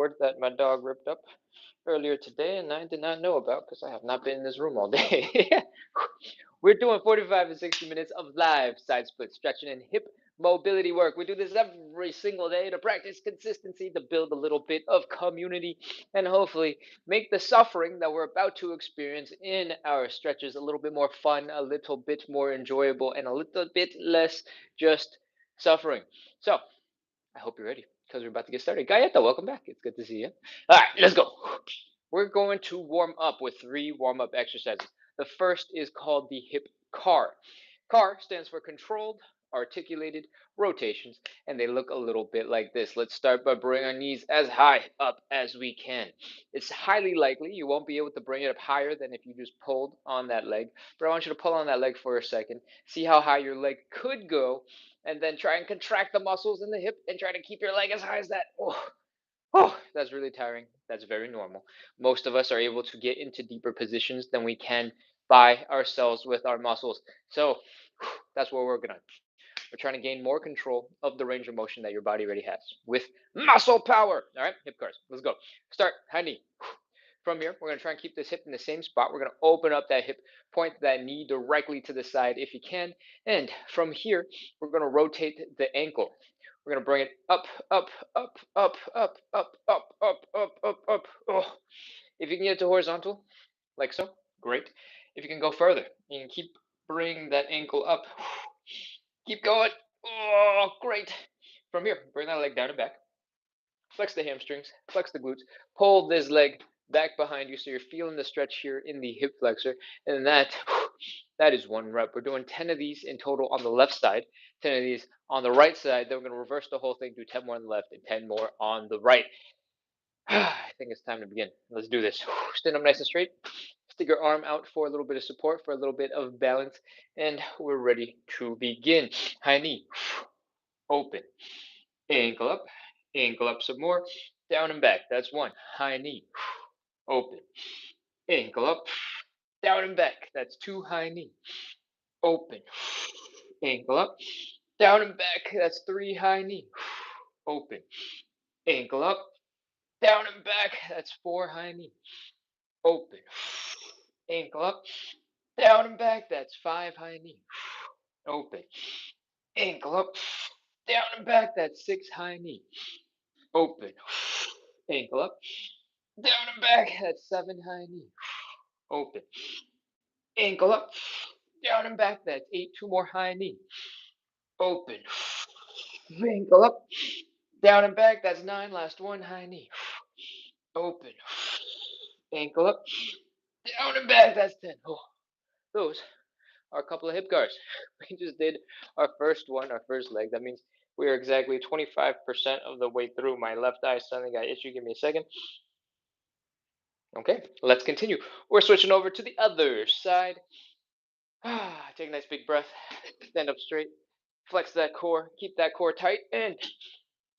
cord that my dog ripped up earlier today and I did not know about because I have not been in this room all day. We're doing 45 and 60 minutes of live side split stretching and hip mobility work. We do this every single day to practice consistency, to build a little bit of community, and hopefully make the suffering that we're about to experience in our stretches a little bit more fun, a little bit more enjoyable, and a little bit less just suffering. So, I hope you're ready because we're about to get started. Gayeta, welcome back. It's good to see you. All right, let's go. We're going to warm up with 3 warm up exercises. The first is called the hip car. CAR stands for controlled articulated rotations, and they look a little bit like this. Let's start by bringing our knees as high up as we can. It's highly likely you won't be able to bring it up higher than if you just pulled on that leg, but I want you to pull on that leg for a second, see how high your leg could go, and then try and contract the muscles in the hip and try to keep your leg as high as that. Oh, that's really tiring. That's very normal. Most of us are able to get into deeper positions than we can by ourselves with our muscles. So that's what we're working on. We're trying to gain more control of the range of motion that your body already has with muscle power. All right, hip cars. Let's go. Start high knee. From here, we're going to try and keep this hip in the same spot. We're going to open up that hip, point that knee directly to the side if you can. And from here, we're going to rotate the ankle. We're going to bring it up, up, up, up, up, up, up, up, up, up, up. Oh. If you can get it to horizontal, like so, great. If you can go further, you can keep bringing that ankle up. Keep going. Oh, great. From here, bring that leg down and back. Flex the hamstrings, flex the glutes, pull this leg back behind you so you're feeling the stretch here in the hip flexor. And that is 1 rep. We're doing 10 of these in total on the left side, 10 of these on the right side. Then we're going to reverse the whole thing, do 10 more on the left and 10 more on the right. I think it's time to begin. Let's do this. Stand up nice and straight. Stick your arm out for a little bit of support, for a little bit of balance, and we're ready to begin. High knee, open, ankle up some more, down and back. That's 1. High knee, open, ankle up, down and back. That's 2. High knee, open, ankle up, down and back. That's 3. High knee, open, ankle up, down and back. That's 4. High knee, open, ankle up, down and back. That's 5. High knee, open, ankle up, down and back. That's 6. High knee, open, ankle up, down and back. That's 7. High knee, open, ankle up, down and back. That's 8. 2 more. High knee, open, ankle up, down and back. That's 9. Last 1. High knee, open, ankle up, down and back. That's 10. Oh, those are a couple of hip guards. We just did our first one, our first leg. That means we are exactly 25% of the way through. My left eye suddenly got itchy. Give me a second. Okay, let's continue. We're switching over to the other side. Take a nice big breath. Stand up straight. Flex that core. Keep that core tight. And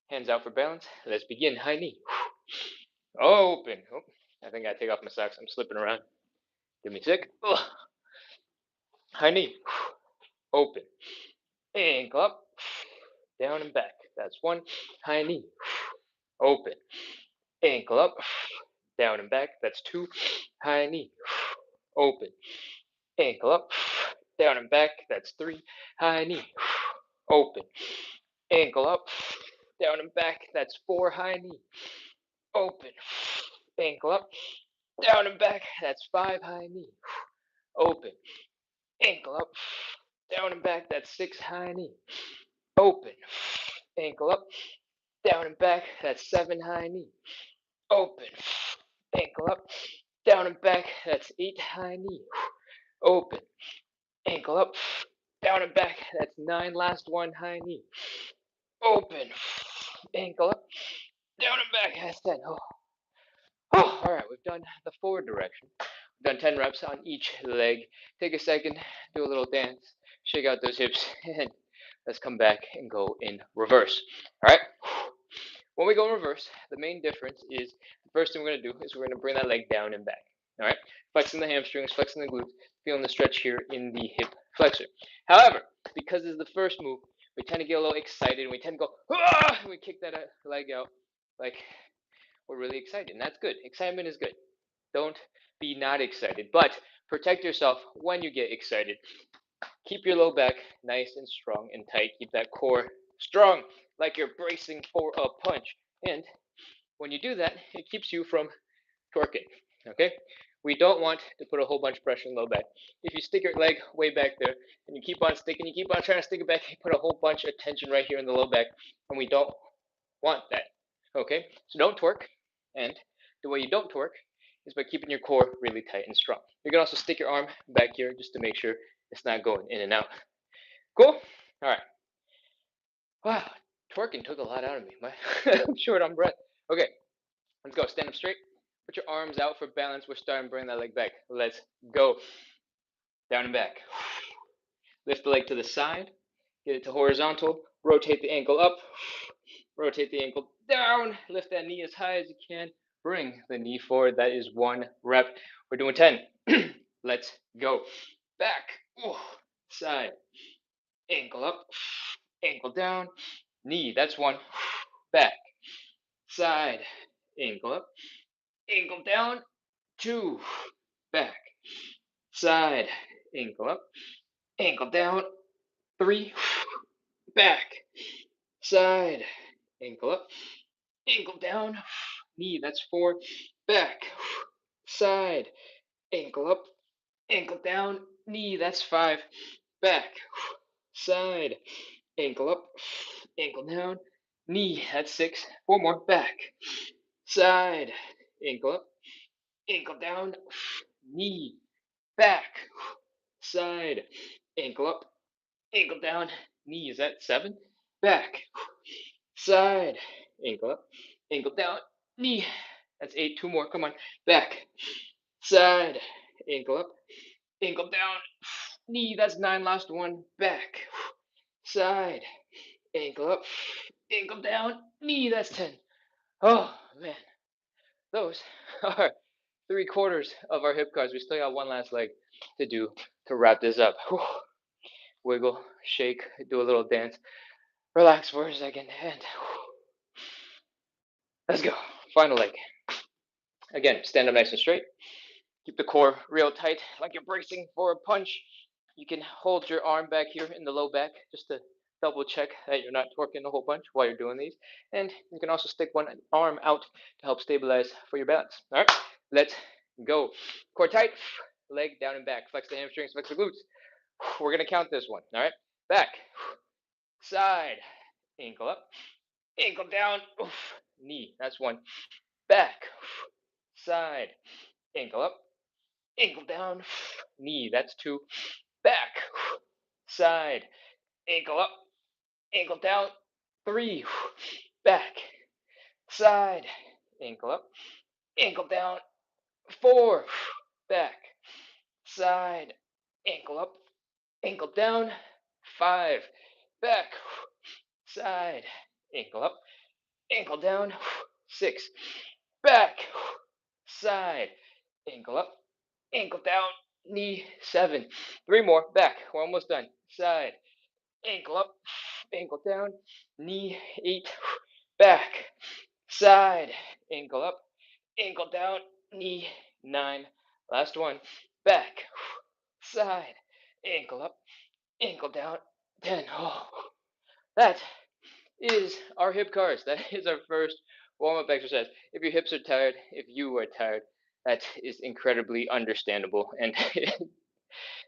hands out for balance. Let's begin. High knee. Open. Oh, I think I take off my socks. I'm slipping around. Give me a sec. High knee. Open. Ankle up. Down and back. That's 1. High knee. Open. Ankle up. Down and back. That's 2. High knee. Open. Ankle up. Down and back. That's 3. High knee. Open. Ankle up. Down and back. That's 4. High knee. Open. Ankle up. Down and back. That's 5. High knee. Open. Ankle up. Down and back. That's 6. High knee. Open. Ankle up. Down and back. That's 7. High knee. Open. Ankle up. Down and back. That's 8. High knee. Open. Ankle up. Down and back. That's 9. Last 1. High knee. Open. Ankle up. Down and back. That's 10. All right, we've done the forward direction. We've done 10 reps on each leg. Take a second, do a little dance, shake out those hips, and let's come back and go in reverse. All right? When we go in reverse, the main difference is the first thing we're going to do is we're going to bring that leg down and back. All right? Flexing the hamstrings, flexing the glutes, feeling the stretch here in the hip flexor. However, because this is the first move, we tend to get a little excited and we tend to go, and we kick that leg out like we're really excited, and that's good. Excitement is good. Don't be not excited, but protect yourself when you get excited. Keep your low back nice and strong and tight. Keep that core strong, like you're bracing for a punch. And when you do that, it keeps you from twerking. Okay? We don't want to put a whole bunch of pressure in the low back. If you stick your leg way back there and you keep on sticking, you keep on trying to stick it back, you put a whole bunch of tension right here in the low back, and we don't want that. Okay? So don't twerk. And the way you don't twerk is by keeping your core really tight and strong. You can also stick your arm back here just to make sure it's not going in and out. Cool? All right. Wow, twerking took a lot out of me. I'm short on breath. Okay, let's go. Stand up straight. Put your arms out for balance. We're starting to bring that leg back. Let's go. Down and back. Lift the leg to the side. Get it to horizontal. Rotate the ankle up. Rotate the ankle down. Lift that knee as high as you can. Bring the knee forward. That is 1 rep. We're doing 10. Let's go. Back. Side. Ankle up. Ankle down. Knee. That's 1. Back. Side. Ankle up. Ankle down. 2. Back. Side. Ankle up. Ankle down. 3. Back. Side. Ankle up. Ankle down. Knee. That's 4. Back. Side. Ankle up. Ankle down. Knee. That's 5. Back. Side. Ankle up. Ankle down. Knee. That's 6. 4 more. Back. Side. Ankle up. Ankle down. Knee. Back. Side. Ankle up. Ankle down. Knee. Is that 7? Back. Side. Ankle up. Ankle down. Knee. That's 8. 2 more. Come on. Back. Side. Ankle up. Ankle down. Knee. That's 9. Last one. Back. Side. Ankle up. Ankle down. Knee. That's 10. Oh, man. Those are 3/4 of our hip cards. We still got one last leg to do to wrap this up. Whew. Wiggle, shake, do a little dance, relax for a second, and let's go. Final leg. Again, stand up nice and straight. Keep the core real tight, like you're bracing for a punch. You can hold your arm back here in the low back just to double check that you're not twerking a whole bunch while you're doing these. And you can also stick one arm out to help stabilize for your balance. All right, let's go. Core tight, leg down and back. Flex the hamstrings, flex the glutes. We're going to count this one. All right, back, side, ankle up, ankle down, knee. That's 1. Back, side, ankle up, ankle down, knee. That's 2. Back, side, ankle up, ankle down. 3. Back, side, ankle up, ankle down. 4. Back, side, ankle up, ankle down. 5. Back, side, ankle up, ankle down. 6. Back, side, ankle up, ankle down, knee. 7. 3 more. Back. We're almost done. Side, ankle up, ankle down, knee. 8. Back, side, ankle up, ankle down, knee. 9. Last one. Back, side, ankle up, ankle down. 10. Oh, that is our hip cars. That is our first warm-up exercise. If your hips are tired, if you are tired, that is incredibly understandable, and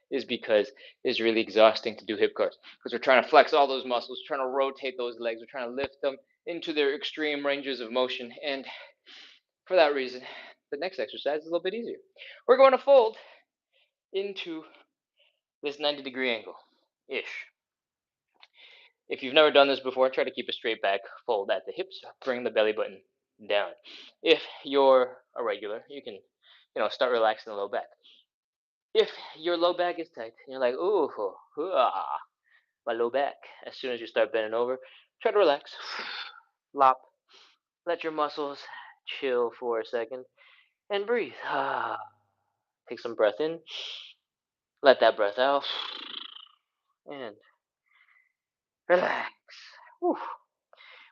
is because it's really exhausting to do hip cars because we're trying to flex all those muscles, trying to rotate those legs, we're trying to lift them into their extreme ranges of motion, and for that reason, the next exercise is a little bit easier. We're going to fold into this 90-degree angle ish. If you've never done this before, try to keep a straight back, fold at the hips, bring the belly button down. If you're a regular, you can, start relaxing the low back. If your low back is tight, and you're like, ooh, my low back. As soon as you start bending over, try to relax, lop, let your muscles chill for a second, and breathe. Take some breath in, let that breath out, and relax. Whew.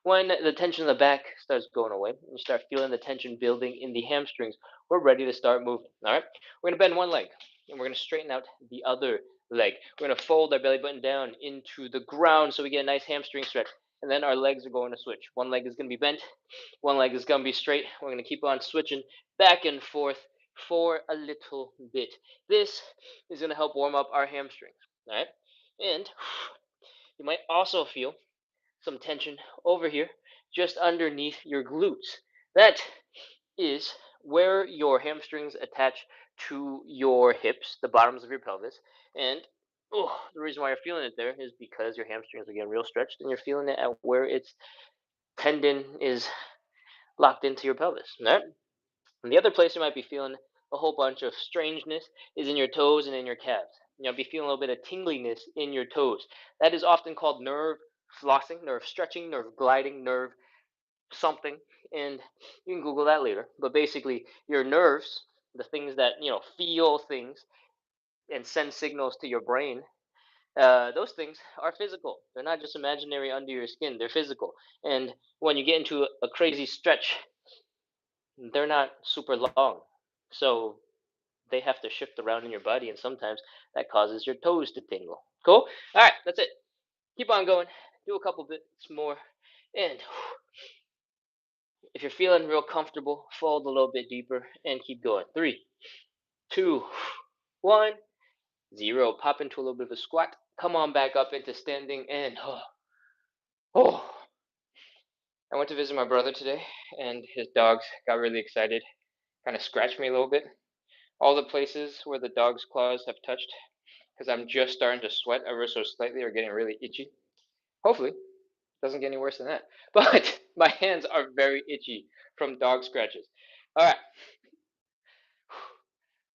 When the tension in the back starts going away, you start feeling the tension building in the hamstrings. We're ready to start moving. All right. We're going to bend one leg and we're going to straighten out the other leg. We're going to fold our belly button down into the ground so we get a nice hamstring stretch. And then our legs are going to switch. One leg is going to be bent, one leg is going to be straight. We're going to keep on switching back and forth for a little bit. This is going to help warm up our hamstrings. All right. And you might also feel some tension over here, just underneath your glutes. That is where your hamstrings attach to your hips, the bottoms of your pelvis. And the reason why you're feeling it there is because your hamstrings are getting real stretched and you're feeling it at where its tendon is locked into your pelvis. Right? And the other place you might be feeling a whole bunch of strangeness is in your toes and in your calves. You'll be feeling a little bit of tingliness in your toes. That is often called nerve flossing, nerve stretching, nerve gliding, nerve something. And you can Google that later. But basically, your nerves, the things that, feel things and send signals to your brain, those things are physical. They're not just imaginary under your skin, they're physical. And when you get into a crazy stretch, they're not super long. So they have to shift around in your body, and sometimes that causes your toes to tingle. Cool? All right, that's it. Keep on going. Do a couple bits more. And if you're feeling real comfortable, fold a little bit deeper and keep going. 3, 2, 1, 0. Pop into a little bit of a squat. Come on back up into standing and oh. I went to visit my brother today, and his dogs got really excited, kind of scratched me a little bit. All the places where the dog's claws have touched, because I'm just starting to sweat ever so slightly, are getting really itchy. Hopefully, it doesn't get any worse than that. But my hands are very itchy from dog scratches. All right.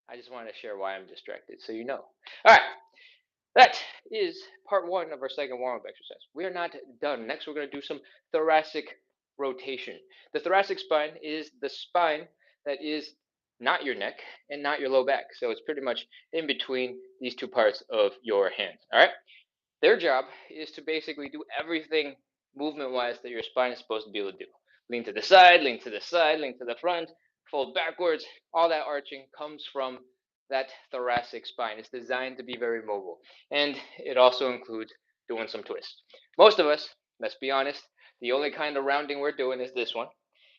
I just wanted to share why I'm distracted so you know. All right. That is part one of our second warm up exercise. We are not done. Next, we're going to do some thoracic rotation. The thoracic spine is the spine that is not your neck and not your low back. So it's pretty much in between these two parts of your hands. All right. Their job is to basically do everything movement wise that your spine is supposed to be able to do. Lean to the side, lean to the side, lean to the front, fold backwards. All that arching comes from that thoracic spine. It's designed to be very mobile. And it also includes doing some twists. Most of us, let's be honest, the only kind of rounding we're doing is this one.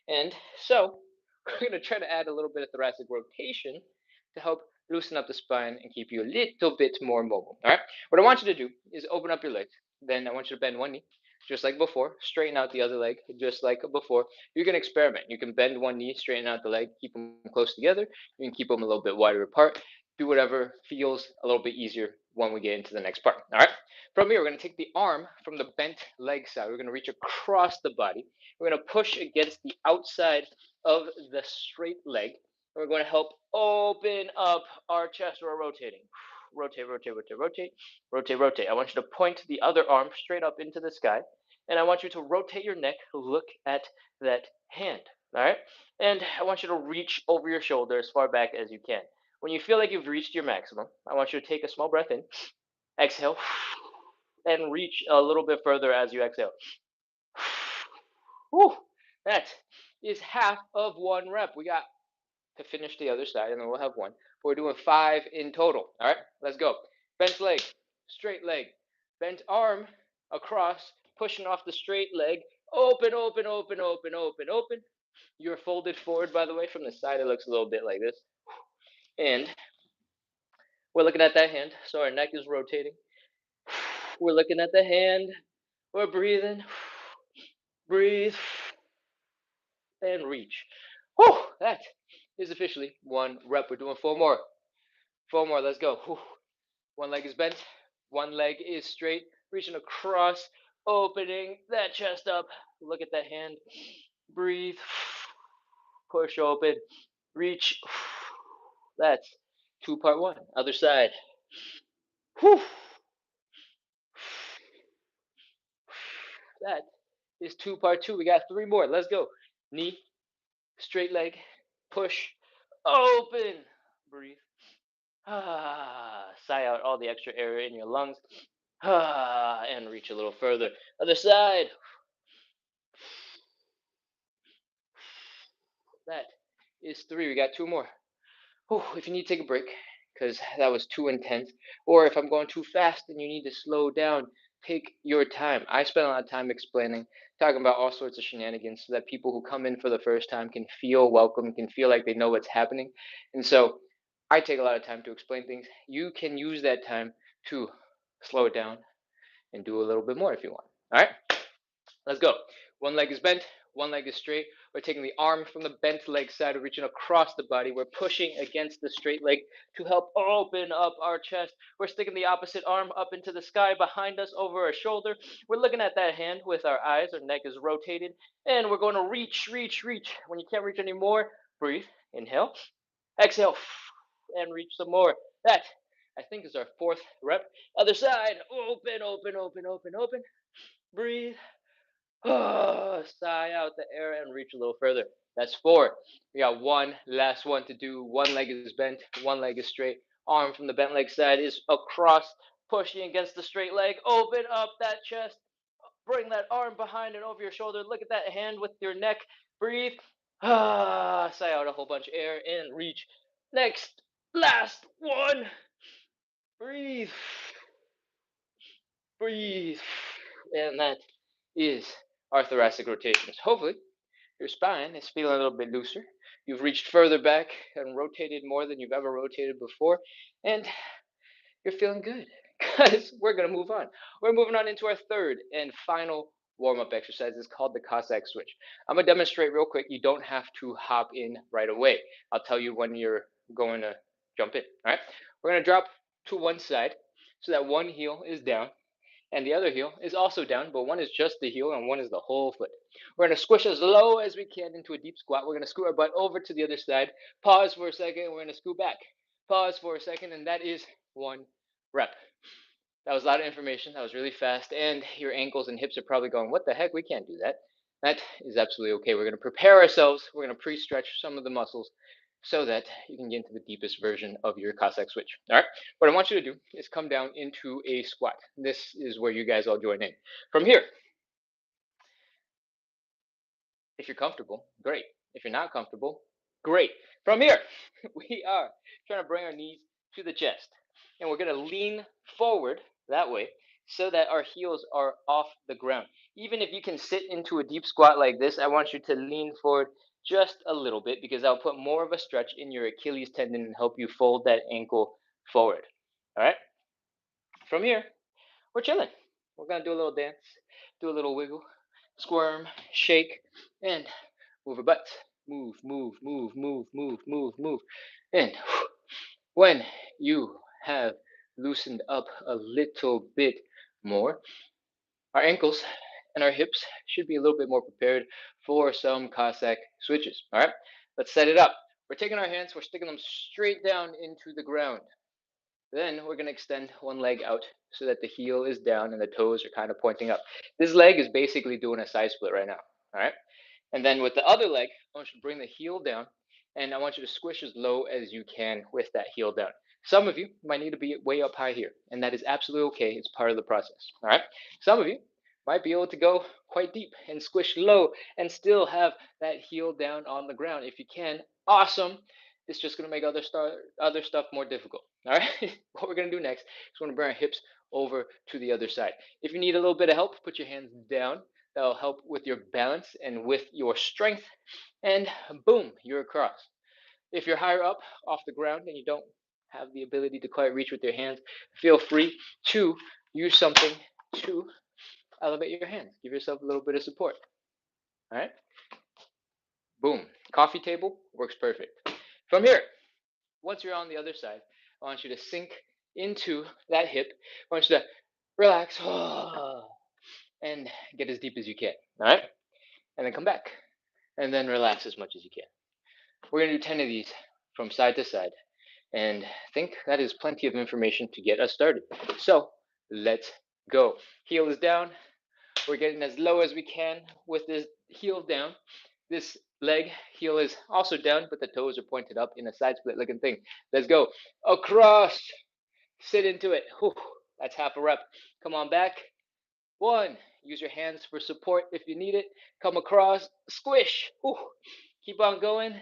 And so we're going to try to add a little bit of thoracic rotation to help loosen up the spine and keep you a little bit more mobile. All right. What I want you to do is open up your legs. Then I want you to bend one knee, just like before. Straighten out the other leg, just like before. You can experiment. You can bend one knee, straighten out the leg, keep them close together. You can keep them a little bit wider apart. Do whatever feels a little bit easier when we get into the next part. All right. From here, we're going to take the arm from the bent leg side. We're going to reach across the body. We're going to push against the outside of the straight leg. We're going to help open up our chest. We're rotating. Rotate, rotate, rotate, rotate, rotate, rotate. I want you to point the other arm straight up into the sky. And I want you to rotate your neck. Look at that hand. All right. And I want you to reach over your shoulder as far back as you can. When you feel like you've reached your maximum, I want you to take a small breath in, exhale, and reach a little bit further as you exhale. Whew, that is half of one rep. We got to finish the other side, and then we'll have one. We're doing 5 in total. All right, let's go. Bent leg, straight leg, bent arm across, pushing off the straight leg. Open, open, open, open, open, open. You're folded forward, by the way. From the side, it looks a little bit like this. And we're looking at that hand, so our neck is rotating. We're looking at the hand. We're breathing. Breathe and reach. Whew, that is officially one rep. We're doing 4 more. 4 more. Let's go. Whew. One leg is bent. One leg is straight. Reaching across, opening that chest up. Look at that hand. Breathe. Push open. Reach. That's 2 part 1. Other side. Whew. That is 2 part 2. We got 3 more. Let's go. Knee, straight leg, push, open, breathe. Sigh out all the extra air in your lungs. And reach a little further. Other side. That is 3. We got 2 more. Whew, if you need to take a break because that was too intense, or if I'm going too fast and you need to slow down, take your time. I spent a lot of time explaining, talking about all sorts of shenanigans so that people who come in for the first time can feel welcome, can feel like they know what's happening. And so I take a lot of time to explain things. You can use that time to slow it down and do a little bit more if you want. All right? Let's go. One leg is bent, one leg is straight. We're taking the arm from the bent leg side, we're reaching across the body. We're pushing against the straight leg to help open up our chest. We're sticking the opposite arm up into the sky behind us over our shoulder. We're looking at that hand with our eyes. Our neck is rotated. And we're going to reach, reach, reach. When you can't reach anymore, breathe. Inhale. Exhale. And reach some more. That, I think, is our 4th rep. Other side. Open, open, open, open, open. Breathe. Sigh out the air and reach a little further. That's 4. We got one last one to do. One leg is bent, one leg is straight. Arm from the bent leg side is across, pushing against the straight leg. Open up that chest. Bring that arm behind and over your shoulder. Look at that hand with your neck. Breathe. Sigh out a whole bunch of air and reach. Next, last one. Breathe. Breathe. And that is our thoracic rotations. Hopefully, your spine is feeling a little bit looser. You've reached further back and rotated more than you've ever rotated before, and you're feeling good because we're going to move on. We're moving on into our 3rd and final warm-up exercise. It's called the Cossack switch. I'm going to demonstrate real quick. You don't have to hop in right away. I'll tell you when you're going to jump in. All right? We're going to drop to one side so that one heel is down and the other heel is also down, but one is just the heel and one is the whole foot. We're going to squish as low as we can into a deep squat. We're going to scoot our butt over to the other side. Pause for a second. We're going to scoot back. Pause for a second, and that is 1 rep. That was a lot of information. That was really fast, and your ankles and hips are probably going, what the heck? We can't do that. That is absolutely okay. We're going to prepare ourselves. We're going to pre-stretch some of the muscles so that you can get into the deepest version of your Cossack switch. All right. What I want you to do is come down into a squat. This is where you guys all join in. From here, if you're comfortable, great. If you're not comfortable, great. From here, we are trying to bring our knees to the chest. And we're going to lean forward that way so that our heels are off the ground. Even if you can sit into a deep squat like this, I want you to lean forward just a little bit because I'll put more of a stretch in your Achilles tendon and help you fold that ankle forward. All right? From here, we're chilling. We're going to do a little dance, do a little wiggle, squirm, shake, and move our butts. Move, move, move, move, move, move, move. And when you have loosened up a little bit more, our ankles and our hips should be a little bit more prepared for some Cossack switches. All right, let's set it up. We're taking our hands, we're sticking them straight down into the ground. Then we're going to extend one leg out so that the heel is down and the toes are kind of pointing up. This leg is basically doing a side split right now. All right. And then with the other leg, I want you to bring the heel down and I want you to squish as low as you can with that heel down. Some of you might need to be way up high here, and that is absolutely okay. It's part of the process. All right. Some of you might be able to go quite deep and squish low and still have that heel down on the ground. If you can, awesome. It's just going to make other stuff more difficult. All right. What we're going to do next is we're going to bring our hips over to the other side. If you need a little bit of help, put your hands down. That'll help with your balance and with your strength. And boom, you're across. If you're higher up off the ground and you don't have the ability to quite reach with your hands, feel free to use something to elevate your hands. Give yourself a little bit of support. All right. Boom. Coffee table works perfect. From here, once you're on the other side, I want you to sink into that hip. I want you to relax and get as deep as you can. All right. And then come back and then relax as much as you can. We're going to do 10 of these from side to side. And I think that is plenty of information to get us started. So let's go. Heel is down. We're getting as low as we can with this heel down. This leg, heel is also down, but the toes are pointed up in a side split looking thing. Let's go. Across. Sit into it. Whew. That's half a rep. Come on back. 1. Use your hands for support if you need it. Come across. Squish. Whew. Keep on going.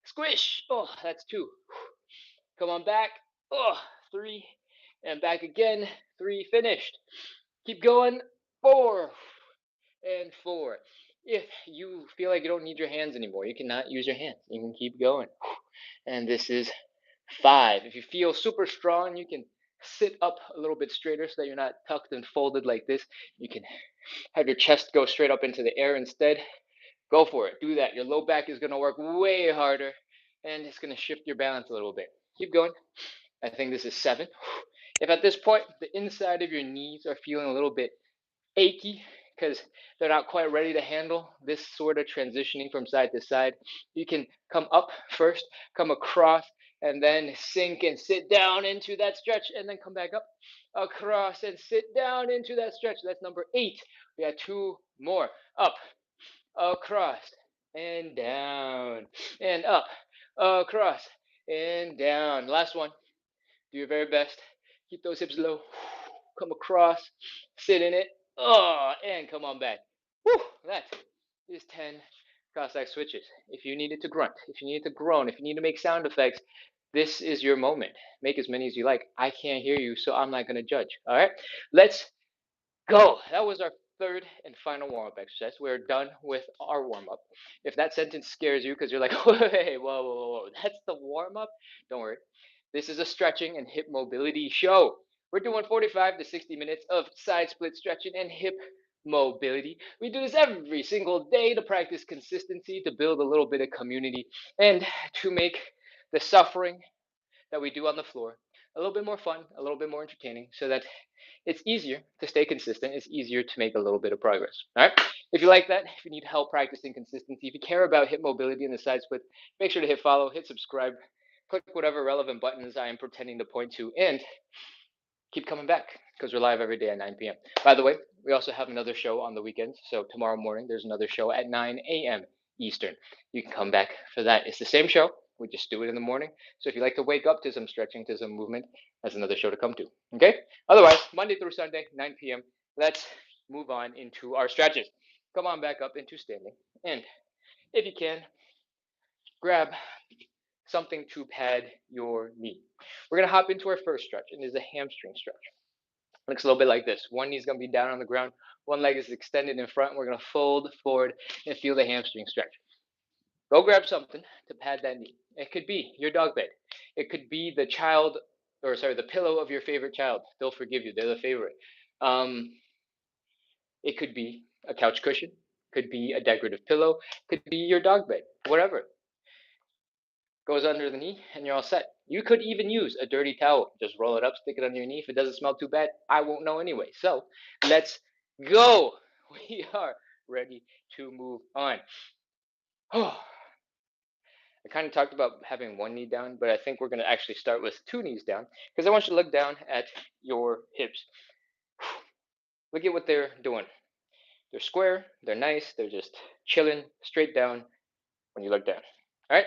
Squish. Oh, that's 2. Come on back. Oh, 3. And back again. 3. Finished. Keep going. 4. And 4. If you feel like you don't need your hands anymore, you cannot use your hands. You can keep going. And this is 5. If you feel super strong, you can sit up a little bit straighter so that you're not tucked and folded like this. You can have your chest go straight up into the air instead. Go for it. Do that. Your low back is going to work way harder, and it's going to shift your balance a little bit. Keep going. I think this is 7. If at this point the inside of your knees are feeling a little bit achy because they're not quite ready to handle this sort of transitioning from side to side, you can come up first, come across, and then sink and sit down into that stretch, and then come back up, across, and sit down into that stretch. That's number 8. We got 2 more. Up, across, and down, and up, across, and down. Last one. Do your very best. Keep those hips low. Come across, sit in it. Oh, and come on back. Whew, that is 10 Cossack switches. If you needed to grunt, if you need to groan, if you need to make sound effects, this is your moment. Make as many as you like. I can't hear you, so I'm not going to judge. All right? Let's go. That was our third and final warm up exercise. We're done with our warm up. If that sentence scares you because you're like, hey, whoa, that's the warm up, don't worry. This is a stretching and hip mobility show. We're doing 45 to 60 minutes of side split stretching and hip mobility. We do this every single day to practice consistency, to build a little bit of community, and to make the suffering that we do on the floor a little bit more fun, a little bit more entertaining, so that it's easier to stay consistent. It's easier to make a little bit of progress. All right. If you like that, if you need help practicing consistency, if you care about hip mobility and the side split, make sure to hit follow, hit subscribe, click whatever relevant buttons I am pretending to point to, and keep coming back because we're live every day at 9 p.m. By the way, we also have another show on the weekends. So tomorrow morning, there's another show at 9 a.m. Eastern. You can come back for that. It's the same show. We just do it in the morning. So if you like to wake up to some stretching, to some movement, that's another show to come to. Okay? Otherwise, Monday through Sunday, 9 p.m. Let's move on into our stretches. Come on back up into standing. And if you can, grab something to pad your knee. We're going to hop into our first stretch, and it's a hamstring stretch. Looks a little bit like this. One knee's going to be down on the ground. One leg is extended in front. We're going to fold forward and feel the hamstring stretch. Go grab something to pad that knee. It could be your dog bed. It could be the the pillow of your favorite child. They'll forgive you. They're the favorite. It could be a couch cushion. Could be a decorative pillow. Could be your dog bed. Whatever. Goes under the knee, and you're all set. You could even use a dirty towel. Just roll it up, stick it under your knee. If it doesn't smell too bad, I won't know anyway. So let's go. We are ready to move on. I kind of talked about having one knee down, but I think we're going to actually start with 2 knees down because I want you to look down at your hips. Look at what they're doing. They're square, they're nice, they're just chilling straight down when you look down. All right?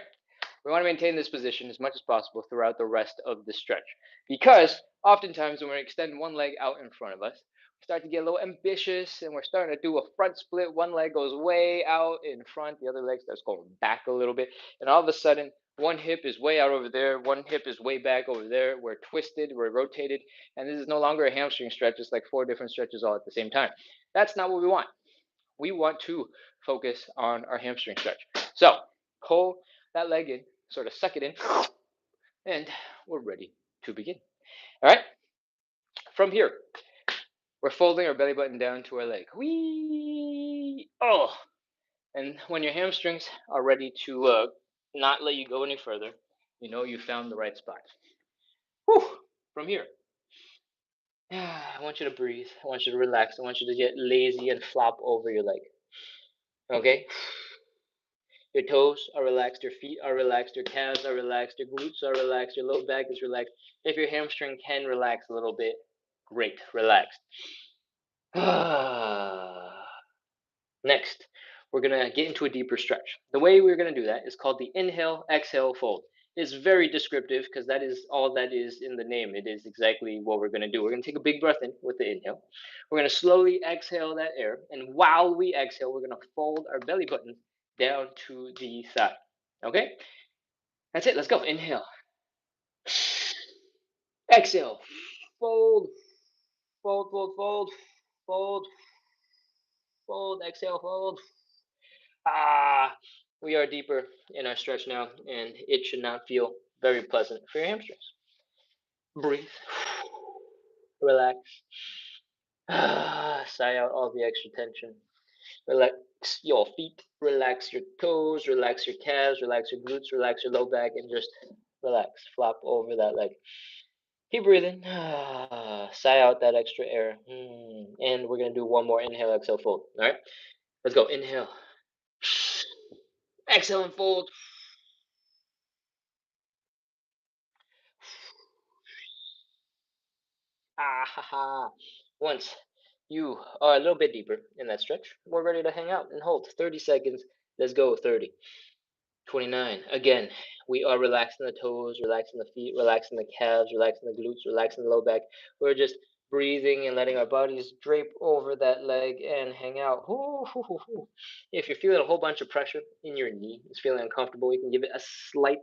We want to maintain this position as much as possible throughout the rest of the stretch because oftentimes when we extend one leg out in front of us, we start to get a little ambitious and we're starting to do a front split. One leg goes way out in front, the other leg starts going back a little bit, and all of a sudden one hip is way out over there, one hip is way back over there. We're twisted, we're rotated, and this is no longer a hamstring stretch. It's like 4 different stretches all at the same time. That's not what we want. We want to focus on our hamstring stretch. So pull that leg in, sort of suck it in, and we're ready to begin. All right? From here, we're folding our belly button down to our leg. Whee! Oh! And when your hamstrings are ready to not let you go any further, you know you found the right spot. Whew! From here, I want you to breathe. I want you to relax. I want you to get lazy and flop over your leg. Okay? Your toes are relaxed, your feet are relaxed, your calves are relaxed, your glutes are relaxed, your low back is relaxed. If your hamstring can relax a little bit, great, relaxed. Next, we're going to get into a deeper stretch. The way we're going to do that is called the inhale, exhale, fold. It's very descriptive because that is all that is in the name. It is exactly what we're going to do. We're going to take a big breath in with the inhale. We're going to slowly exhale that air. And while we exhale, we're going to fold our belly button down to the thigh. Okay? That's it. Let's go. Inhale. Exhale. Fold, fold, fold, fold, fold, fold. Exhale, fold. Ah, we are deeper in our stretch now, and it should not feel very pleasant for your hamstrings. Breathe. Relax. Sigh out all the extra tension. Relax your feet, relax your toes, relax your calves, relax your glutes, relax your low back, and just relax. Flop over that leg. Keep breathing. Sigh out that extra air. And we're going to do one more inhale, exhale, fold. All right? Let's go. Inhale. Exhale and fold. Ah ha ha. Once you are a little bit deeper in that stretch, we're ready to hang out and hold. 30 seconds. Let's go. 30. 29. Again, we are relaxing the toes, relaxing the feet, relaxing the calves, relaxing the glutes, relaxing the low back. We're just breathing and letting our bodies drape over that leg and hang out. If you're feeling a whole bunch of pressure in your knee, it's feeling uncomfortable, you can give it a slight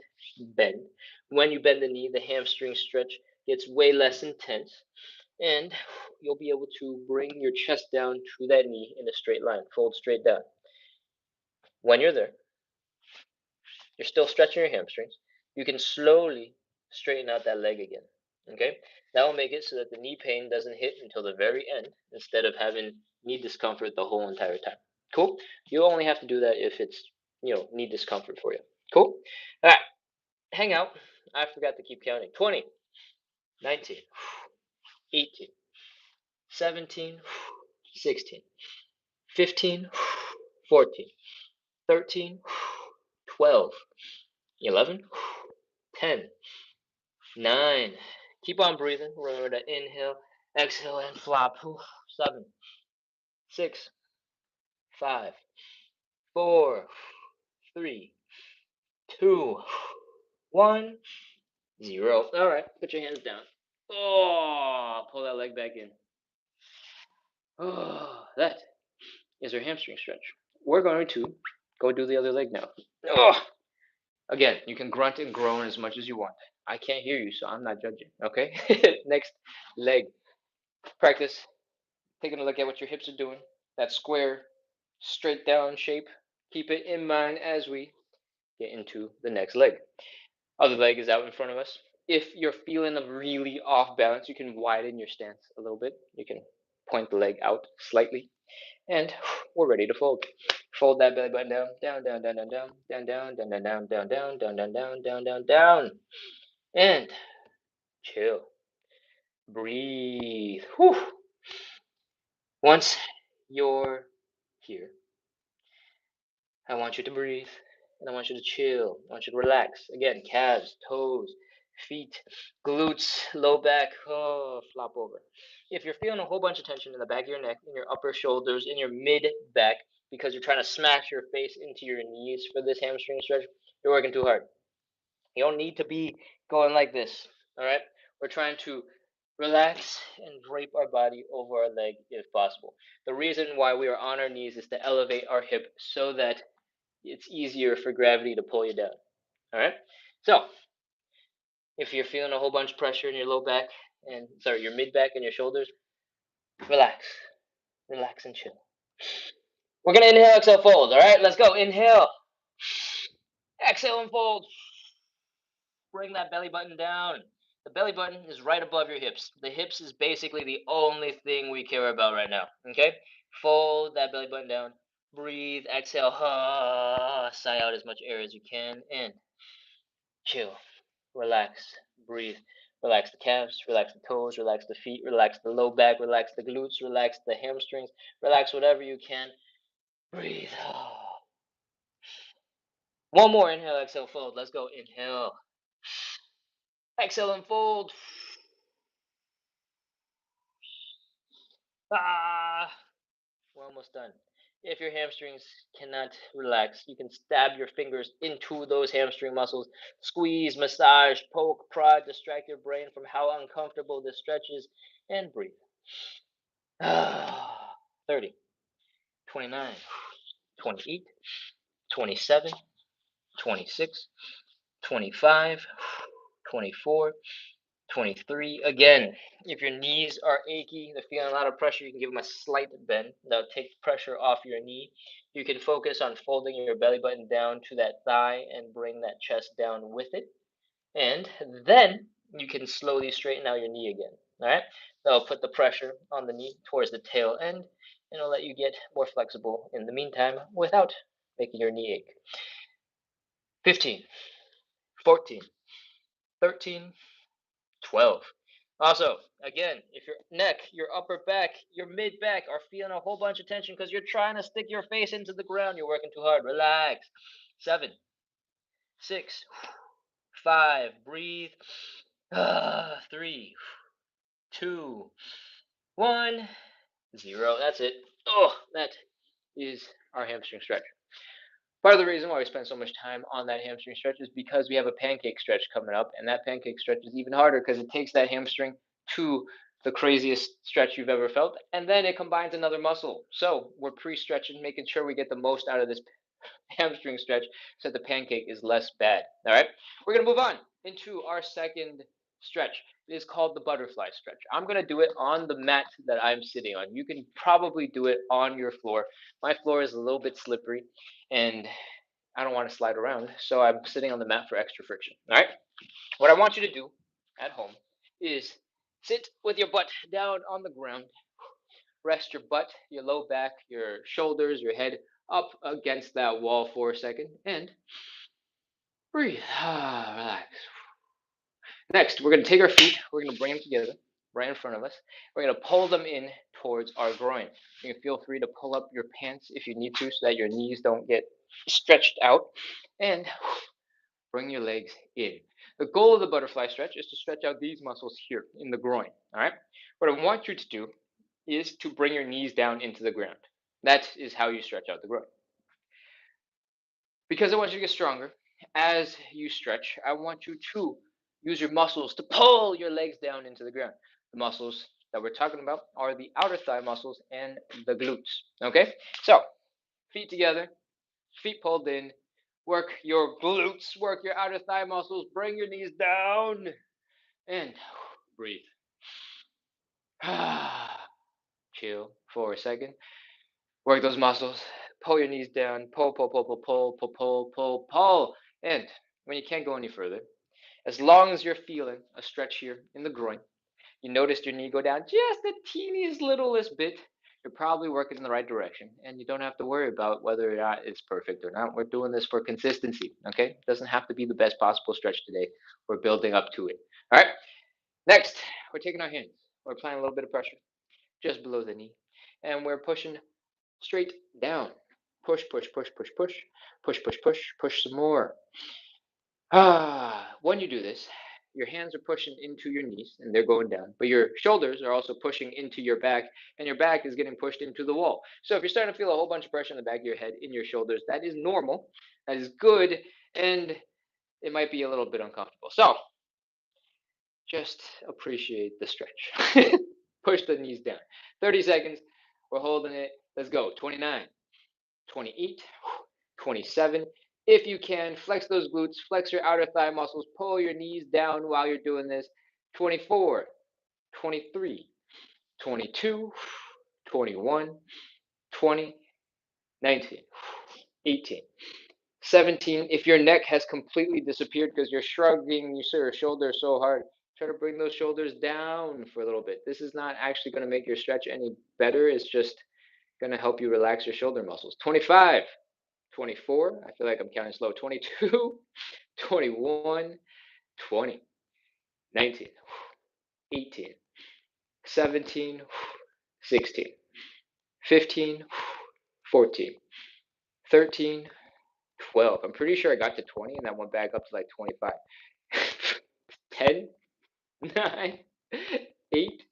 bend. When you bend the knee, the hamstring stretch gets way less intense, and you'll be able to bring your chest down to that knee in a straight line, fold straight down. When you're there, you're still stretching your hamstrings. You can slowly straighten out that leg again. Okay? That will make it so that the knee pain doesn't hit until the very end instead of having knee discomfort the whole entire time. Cool? You only have to do that if it's, knee discomfort for you. Cool? All right. Hang out. I forgot to keep counting. 20, 19, 18, 17, 16, 15, 14, 13, 12, 11, 10, 9. Keep on breathing. Remember to inhale, exhale, and flop. 7, 6, 5, 4, 3, 2, 1, 0. All right, put your hands down. Oh, pull that leg back in. Oh, that is our hamstring stretch. We're going to go do the other leg now. Oh, again, you can grunt and groan as much as you want. I can't hear you, so I'm not judging. Okay. Next leg. Practice taking a look at what your hips are doing. That square, straight down shape. Keep it in mind as we get into the next leg. Other leg is out in front of us. If you're feeling really off balance, you can widen your stance a little bit. You can point the leg out slightly. And we're ready to fold. Fold that belly button down, down, down, down, down, down, down, down, down, down, down, down, down, down, down, down, down, down. And chill. Breathe. Once you're here, I want you to breathe, and I want you to chill. I want you to relax. Again, calves, toes, feet, glutes, low back. Oh, flop over. If you're feeling a whole bunch of tension in the back of your neck, in your upper shoulders, in your mid back, because you're trying to smash your face into your knees for this hamstring stretch, you're working too hard. You don't need to be going like this. All right? We're trying to relax and drape our body over our leg if possible. The reason why we are on our knees is to elevate our hip so that it's easier for gravity to pull you down. All right? So, if you're feeling a whole bunch of pressure in your low back your mid back and your shoulders, relax. Relax and chill. We're going to inhale, exhale, fold. All right? Let's go. Inhale. Exhale and fold. Bring that belly button down. The belly button is right above your hips. The hips is basically the only thing we care about right now. Okay? Fold that belly button down. Breathe. Exhale. Sigh out as much air as you can. And chill. Relax. Breathe. Relax the calves, relax the toes, relax the feet, relax the low back, relax the glutes, relax the hamstrings, relax whatever you can. Breathe. One more inhale, exhale, fold. Let's go. Inhale. Exhale and fold. We're almost done. If your hamstrings cannot relax, you can stab your fingers into those hamstring muscles, squeeze, massage, poke, prod, distract your brain from how uncomfortable this stretch is, and breathe. 30, 29, 28, 27, 26, 25, 24, 23. Again, if your knees are achy, they're feeling a lot of pressure, you can give them a slight bend. That'll take pressure off your knee. You can focus on folding your belly button down to that thigh and bring that chest down with it. And then you can slowly straighten out your knee again. All right. That'll put the pressure on the knee towards the tail end, and it'll let you get more flexible in the meantime without making your knee ache. 15, 14, 13, 12. Also, again, if your neck, your upper back, your mid back are feeling a whole bunch of tension because you're trying to stick your face into the ground, you're working too hard, relax. 7, 6, 5, breathe. 3, 2, 1, 0. That's it. Oh, that is our hamstring stretch. Part of the reason why we spend so much time on that hamstring stretch is because we have a pancake stretch coming up, and that pancake stretch is even harder because it takes that hamstring to the craziest stretch you've ever felt, and then it combines another muscle. So we're pre-stretching, making sure we get the most out of this hamstring stretch so the pancake is less bad. All right, we're gonna move on into our second stretch. It is called the butterfly stretch. I'm gonna do it on the mat that I'm sitting on. You can probably do it on your floor. My floor is a little bit slippery, and I don't want to slide around, so I'm sitting on the mat for extra friction. All right, what I want you to do at home is sit with your butt down on the ground. Rest your butt, your low back, your shoulders, your head up against that wall for a second, and breathe. Relax. Next, we're going to take our feet, we're going to bring them together right in front of us. We're going to pull them in towards our groin. You can feel free to pull up your pants if you need to so that your knees don't get stretched out. And bring your legs in. The goal of the butterfly stretch is to stretch out these muscles here in the groin. All right. What I want you to do is to bring your knees down into the ground. That is how you stretch out the groin. Because I want you to get stronger as you stretch, I want you to use your muscles to pull your legs down into the ground. The muscles that we're talking about are the outer thigh muscles and the glutes. Okay? So, feet together, feet pulled in, work your glutes, work your outer thigh muscles, bring your knees down, and breathe. Chill for a second. Work those muscles. Pull your knees down. Pull, pull, pull, pull, pull, pull, pull, pull, pull. And when you can't go any further, as long as you're feeling a stretch here in the groin, you noticed your knee go down just the teeniest littlest bit, you're probably working in the right direction. And you don't have to worry about whether or not it's perfect or not. We're doing this for consistency, okay? It doesn't have to be the best possible stretch today. We're building up to it. All right? Next, we're taking our hands. We're applying a little bit of pressure just below the knee. And we're pushing straight down. Push, push, push, push, push, push, push, push, push some more. When you do this, your hands are pushing into your knees and they're going down, but your shoulders are also pushing into your back, and your back is getting pushed into the wall. So if you're starting to feel a whole bunch of pressure in the back of your head, in your shoulders, that is normal, that is good, and it might be a little bit uncomfortable. So just appreciate the stretch. Push the knees down. 30 seconds. We're holding it. Let's go. 29, 28, 27. If you can, flex those glutes, flex your outer thigh muscles, pull your knees down while you're doing this. 24, 23, 22, 21, 20, 19, 18, 17. If your neck has completely disappeared because you're shrugging your shoulders so hard, try to bring those shoulders down for a little bit. This is not actually going to make your stretch any better. It's just going to help you relax your shoulder muscles. 25, 24. I feel like I'm counting slow. 22, 21, 20, 19, 18, 17, 16, 15, 14, 13, 12. I'm pretty sure I got to 20 and that went back up to like 25. 10, 9, 8,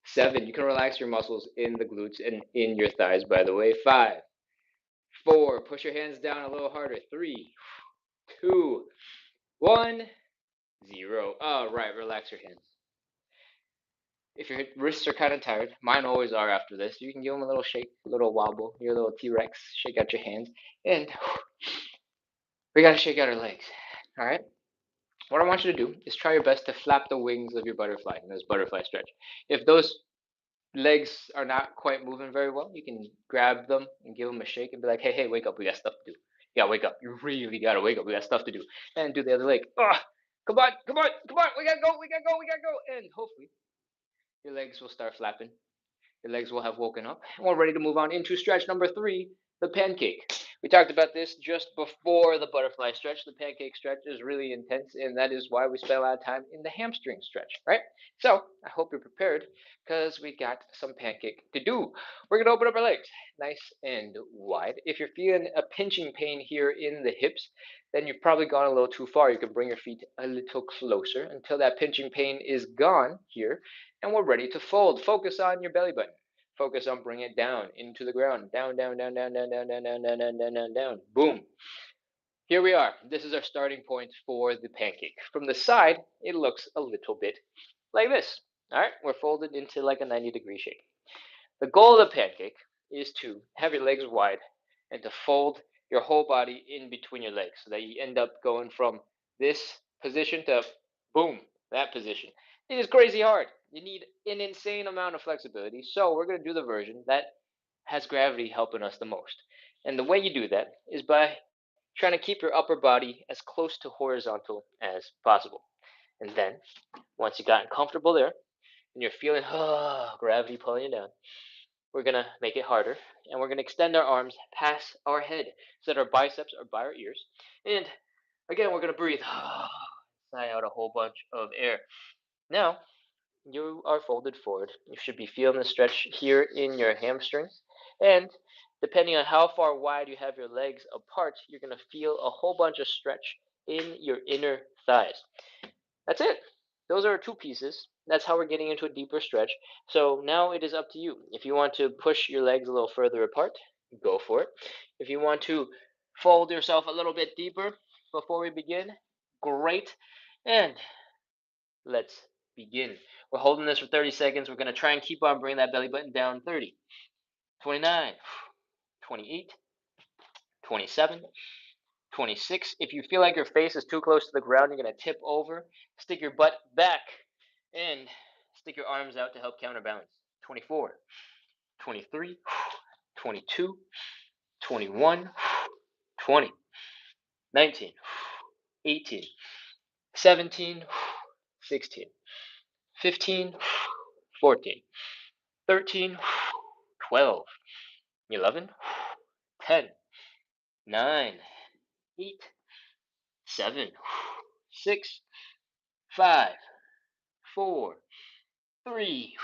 7. You can relax your muscles in the glutes and in your thighs, by the way. 5, 4. Push your hands down a little harder. 3, 2, 1, 0. All right, relax your hands. If your wrists are kind of tired, mine always are after this, you can give them a little shake, a little wobble, your little T-Rex, shake out your hands, and we gotta shake out our legs. All right. What I want you to do is try your best to flap the wings of your butterfly in this butterfly stretch. If those legs are not quite moving very well, you can grab them and give them a shake and be like, hey, hey, wake up. We got stuff to do. You gotta wake up. You really gotta wake up. We got stuff to do. And do the other leg. Come on, come on, come on. We gotta go, we gotta go, we gotta go. And hopefully your legs will start flapping. Your legs will have woken up. And we're ready to move on into stretch number 3, the pancake. We talked about this just before the butterfly stretch. The pancake stretch is really intense, and that is why we spend a lot of time in the hamstring stretch, right? So I hope you're prepared because we got some pancake to do. We're going to open up our legs nice and wide. If you're feeling a pinching pain here in the hips, then you've probably gone a little too far. You can bring your feet a little closer until that pinching pain is gone here, and we're ready to fold. Focus on your belly button. Focus on bringing it down into the ground. Down, down, down, down, down, down, down, down, down, down, down, down, down. Boom. Here we are. This is our starting point for the pancake. From the side, it looks a little bit like this. All right, we're folded into like a 90-degree shape. The goal of the pancake is to have your legs wide and to fold your whole body in between your legs so that you end up going from this position to boom, that position. It is crazy hard. You need an insane amount of flexibility. So we're going to do the version that has gravity helping us the most. And the way you do that is by trying to keep your upper body as close to horizontal as possible. And then once you've gotten comfortable there and you're feeling gravity pulling you down, we're going to make it harder, and we're going to extend our arms past our head so that our biceps are by our ears. And again, we're going to breathe, sigh out a whole bunch of air. Now, you are folded forward. You should be feeling the stretch here in your hamstrings. And depending on how far wide you have your legs apart, you're going to feel a whole bunch of stretch in your inner thighs. That's it. Those are 2 pieces. That's how we're getting into a deeper stretch. So now it is up to you. If you want to push your legs a little further apart, go for it. If you want to fold yourself a little bit deeper before we begin, great. And let's begin. We're holding this for 30 seconds. We're going to try and keep on bringing that belly button down. 30, 29, 28, 27, 26. If you feel like your face is too close to the ground, you're going to tip over, stick your butt back, and stick your arms out to help counterbalance. 24, 23, 22, 21, 20, 19, 18, 17, 16, 15, 14, 13, 12, 11, 10, 9, 8, 7, 6, 5, 4, 3,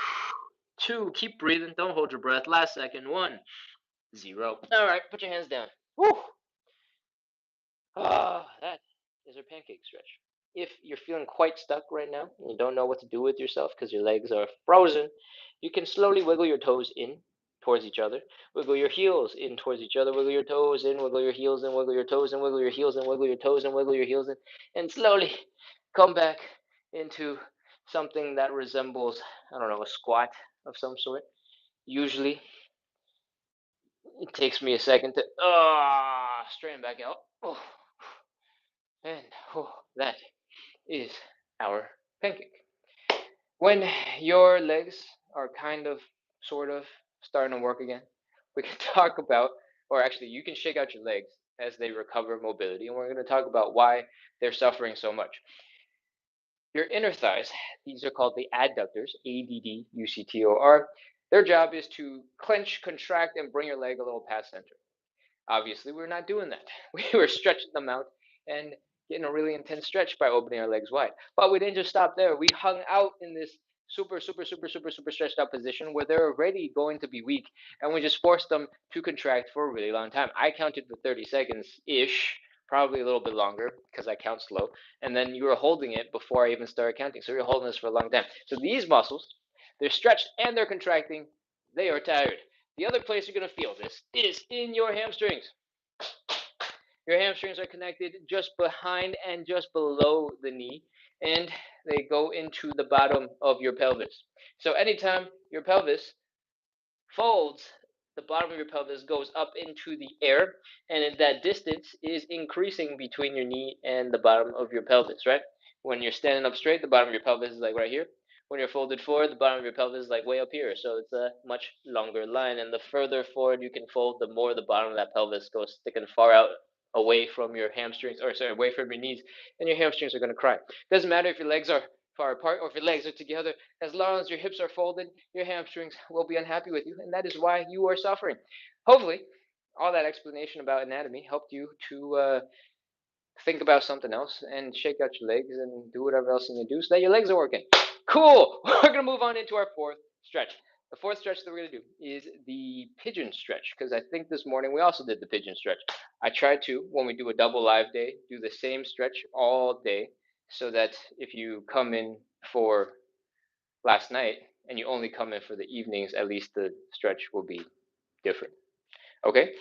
2. Keep breathing. Don't hold your breath. Last second. 1, 0. All right, put your hands down. Woo! That is our pancake stretch. If you're feeling quite stuck right now and you don't know what to do with yourself because your legs are frozen, you can slowly wiggle your toes in towards each other, wiggle your heels in towards each other, wiggle your toes in, wiggle your heels in, wiggle your toes in, wiggle your heels in, wiggle your toes in, wiggle your heels in, and slowly come back into something that resembles, I don't know, a squat of some sort. Usually, it takes me a second to straighten back out. And that is our pancake. When your legs are kind of, sort of, starting to work again, we can talk about, or actually, you can shake out your legs as they recover mobility, and we're going to talk about why they're suffering so much. Your inner thighs, these are called the adductors, ADDUCTOR. Their job is to clench, contract, and bring your leg a little past center. Obviously, we're not doing that. We were stretching them out and getting a really intense stretch by opening our legs wide. But we didn't just stop there. We hung out in this super, super, super, super, super stretched out position where they're already going to be weak, and we just forced them to contract for a really long time. I counted for 30 seconds ish, probably a little bit longer because I count slow, and then you were holding it before I even started counting. So you're holding this for a long time. So these muscles, they're stretched and they're contracting. They are tired. The other place you're going to feel this is in your hamstrings. Your hamstrings are connected just behind and just below the knee, and they go into the bottom of your pelvis. So anytime your pelvis folds, the bottom of your pelvis goes up into the air, and that distance is increasing between your knee and the bottom of your pelvis, right? When you're standing up straight, the bottom of your pelvis is like right here. When you're folded forward, the bottom of your pelvis is like way up here. So it's a much longer line. And the further forward you can fold, the more the bottom of that pelvis goes sticking far out away from your hamstrings, or sorry, away from your knees, and your hamstrings are going to cry. Doesn't matter if your legs are far apart or if your legs are together. As long as your hips are folded, your hamstrings will be unhappy with you, and that is why you are suffering. Hopefully, all that explanation about anatomy helped you to think about something else and shake out your legs and do whatever else you can do so that your legs are working. Cool. We're going to move on into our fourth stretch. The fourth stretch that we're going to do is the pigeon stretch, because I think this morning we also did the pigeon stretch. I try to, when we do a double live day, do the same stretch all day so that if you come in for last night and you only come in for the evenings, at least the stretch will be different. Okay?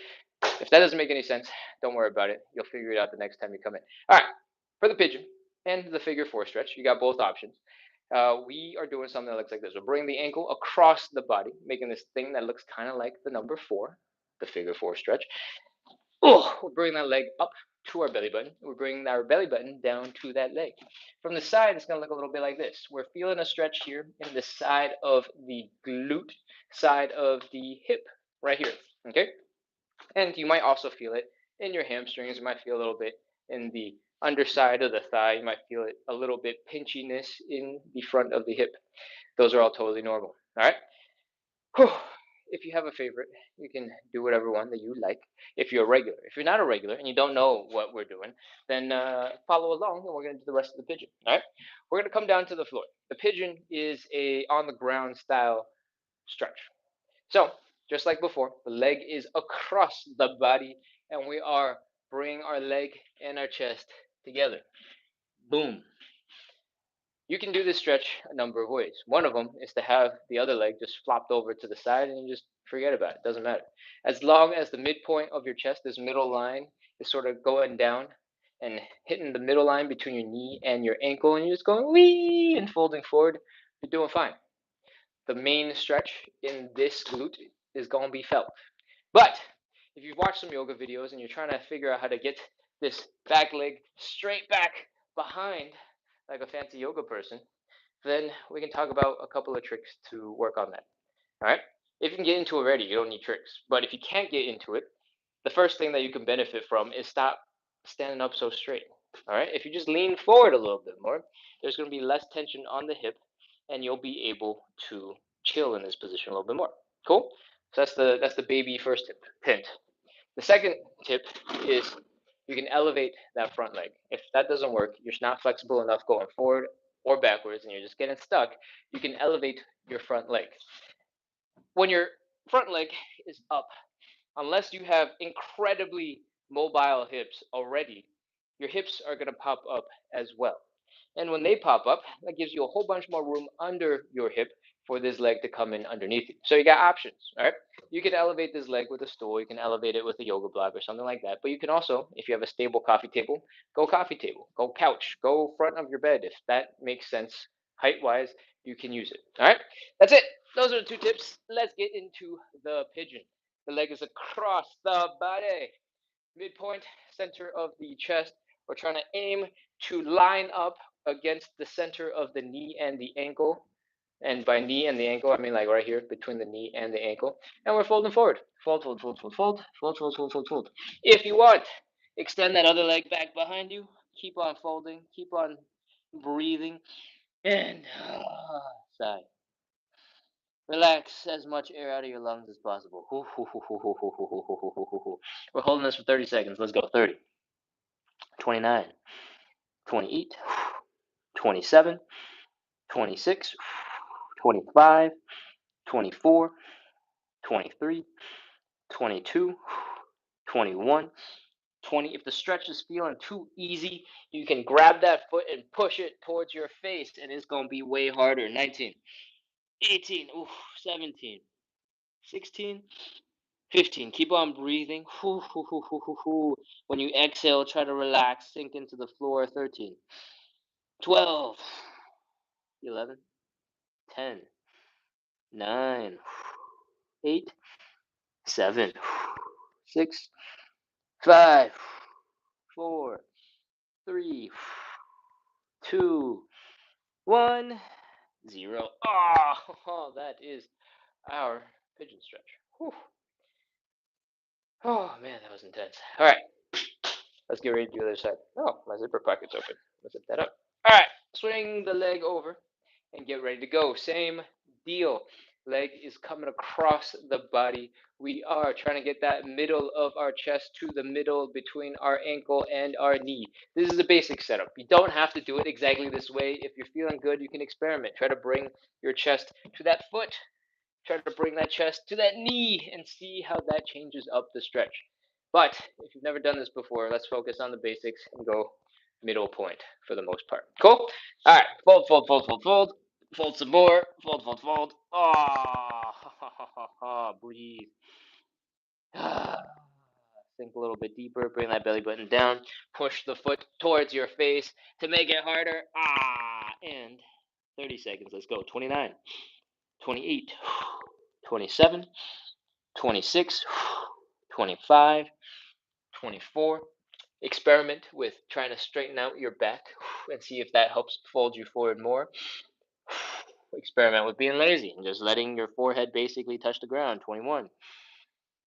If that doesn't make any sense, don't worry about it. You'll figure it out the next time you come in. All right, for the pigeon and the figure four stretch, you got both options. We are doing something that looks like this. We'll bring the ankle across the body, making this thing that looks kind of like the number four, the figure four stretch. Oh, we'll bring that leg up to our belly button. We're bringing our belly button down to that leg. From the side, it's going to look a little bit like this. We're feeling a stretch here in the side of the glute, side of the hip, right here. Okay? And you might also feel it in your hamstrings. You might feel a little bit in the underside of the thigh. You might feel it a little bit pinchiness in the front of the hip. Those are all totally normal. All right? Whew. If you have a favorite, you can do whatever one that you like. If you're a regular, if you're not a regular and you don't know what we're doing, then follow along, and we're going to do the rest of the pigeon. All right, we're going to come down to the floor. The pigeon is a on the ground style stretch. So just like before, the leg is across the body, and we are bringing our leg and our chest together. Boom. You can do this stretch a number of ways. One of them is to have the other leg just flopped over to the side and you just forget about it. Doesn't matter. As long as the midpoint of your chest, this middle line, is sort of going down and hitting the middle line between your knee and your ankle, and you're just going wee and folding forward, you're doing fine. The main stretch in this glute is going to be felt. But if you've watched some yoga videos and you're trying to figure out how to get this back leg straight back behind like a fancy yoga person, then we can talk about a couple of tricks to work on that. All right? If you can get into it already, you don't need tricks. But if you can't get into it, the first thing that you can benefit from is stop standing up so straight. All right? If you just lean forward a little bit more, there's going to be less tension on the hip, and you'll be able to chill in this position a little bit more. Cool? So that's the baby first tip, hint. The second tip is you can elevate that front leg. If that doesn't work, you're not flexible enough going forward or backwards, and you're just getting stuck, you can elevate your front leg. When your front leg is up, unless you have incredibly mobile hips already, your hips are going to pop up as well. And when they pop up, that gives you a whole bunch more room under your hip for this leg to come in underneath you. So you got options, all right? You can elevate this leg with a stool. You can elevate it with a yoga block or something like that. But you can also, if you have a stable coffee table, go couch, go front of your bed. If that makes sense height-wise, you can use it, all right? That's it. Those are the two tips. Let's get into the pigeon. The leg is across the body, midpoint, center of the chest. We're trying to aim to line up against the center of the knee and the ankle. And by knee and the ankle, I mean like right here between the knee and the ankle. And we're folding forward. Fold, fold, fold, fold, fold, fold, fold, fold, fold, fold. If you want, extend that other leg back behind you. Keep on folding. Keep on breathing. And sigh. Relax as much air out of your lungs as possible. We're holding this for 30 seconds. Let's go. 30, 29, 28, 27, 26, 25, 24, 23, 22, 21, 20. If the stretch is feeling too easy, you can grab that foot and push it towards your face, and it's going to be way harder. 19, 18, 17, 16, 15. Keep on breathing. When you exhale, try to relax, sink into the floor. 13, 12, 11, 10, 9, 8, 7, 6, 5, 4, 3, 2, 1, 0. Oh, that is our pigeon stretch. Whew. Oh man, that was intense. All right, let's get ready to do the other side. Oh, my zipper pocket's open. Let's zip that up. All right, swing the leg over and get ready to go. Same deal. Leg is coming across the body. We are trying to get that middle of our chest to the middle between our ankle and our knee. This is a basic setup. You don't have to do it exactly this way. If you're feeling good, you can experiment. Try to bring your chest to that foot. Try to bring that chest to that knee and see how that changes up the stretch. But if you've never done this before, let's focus on the basics and go middle point for the most part. Cool? All right. Fold, fold, fold, fold, fold. Fold some more. Fold, fold, fold. Oh, breathe. Sink a little bit deeper. Bring that belly button down. Push the foot towards your face to make it harder. And 30 seconds. Let's go. 29, 28, 27, 26, 25, 24. Experiment with trying to straighten out your back and see if that helps fold you forward more. Experiment with being lazy and just letting your forehead basically touch the ground. 21,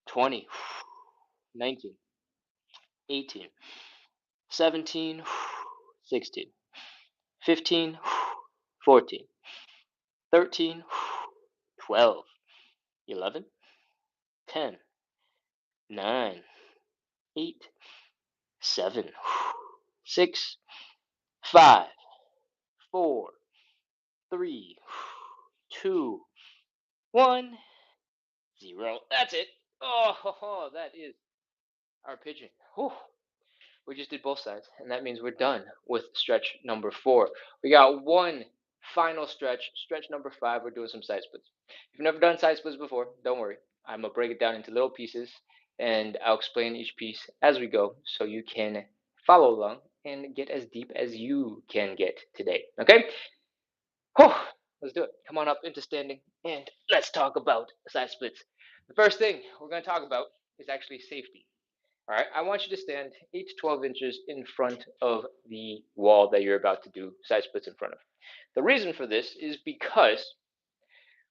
20, 19, 18, 17, 16, 15, 14, 13, 12, 11, 10, 9, 8, 7, 6, 5, 4, 3, 2, 1, 0. That's it. Oh, that is our pigeon. Whew. We just did both sides, and that means we're done with stretch number 4. We got one final stretch, stretch number 5. We're doing some side splits. If you've never done side splits before, don't worry. I'm going to break it down into little pieces, and I'll explain each piece as we go so you can follow along and get as deep as you can get today. Okay? Whew, let's do it. Come on up into standing, and let's talk about side splits. The first thing we're going to talk about is actually safety. All right, I want you to stand 8 to 12 inches in front of the wall that you're about to do side splits in front of. The reason for this is because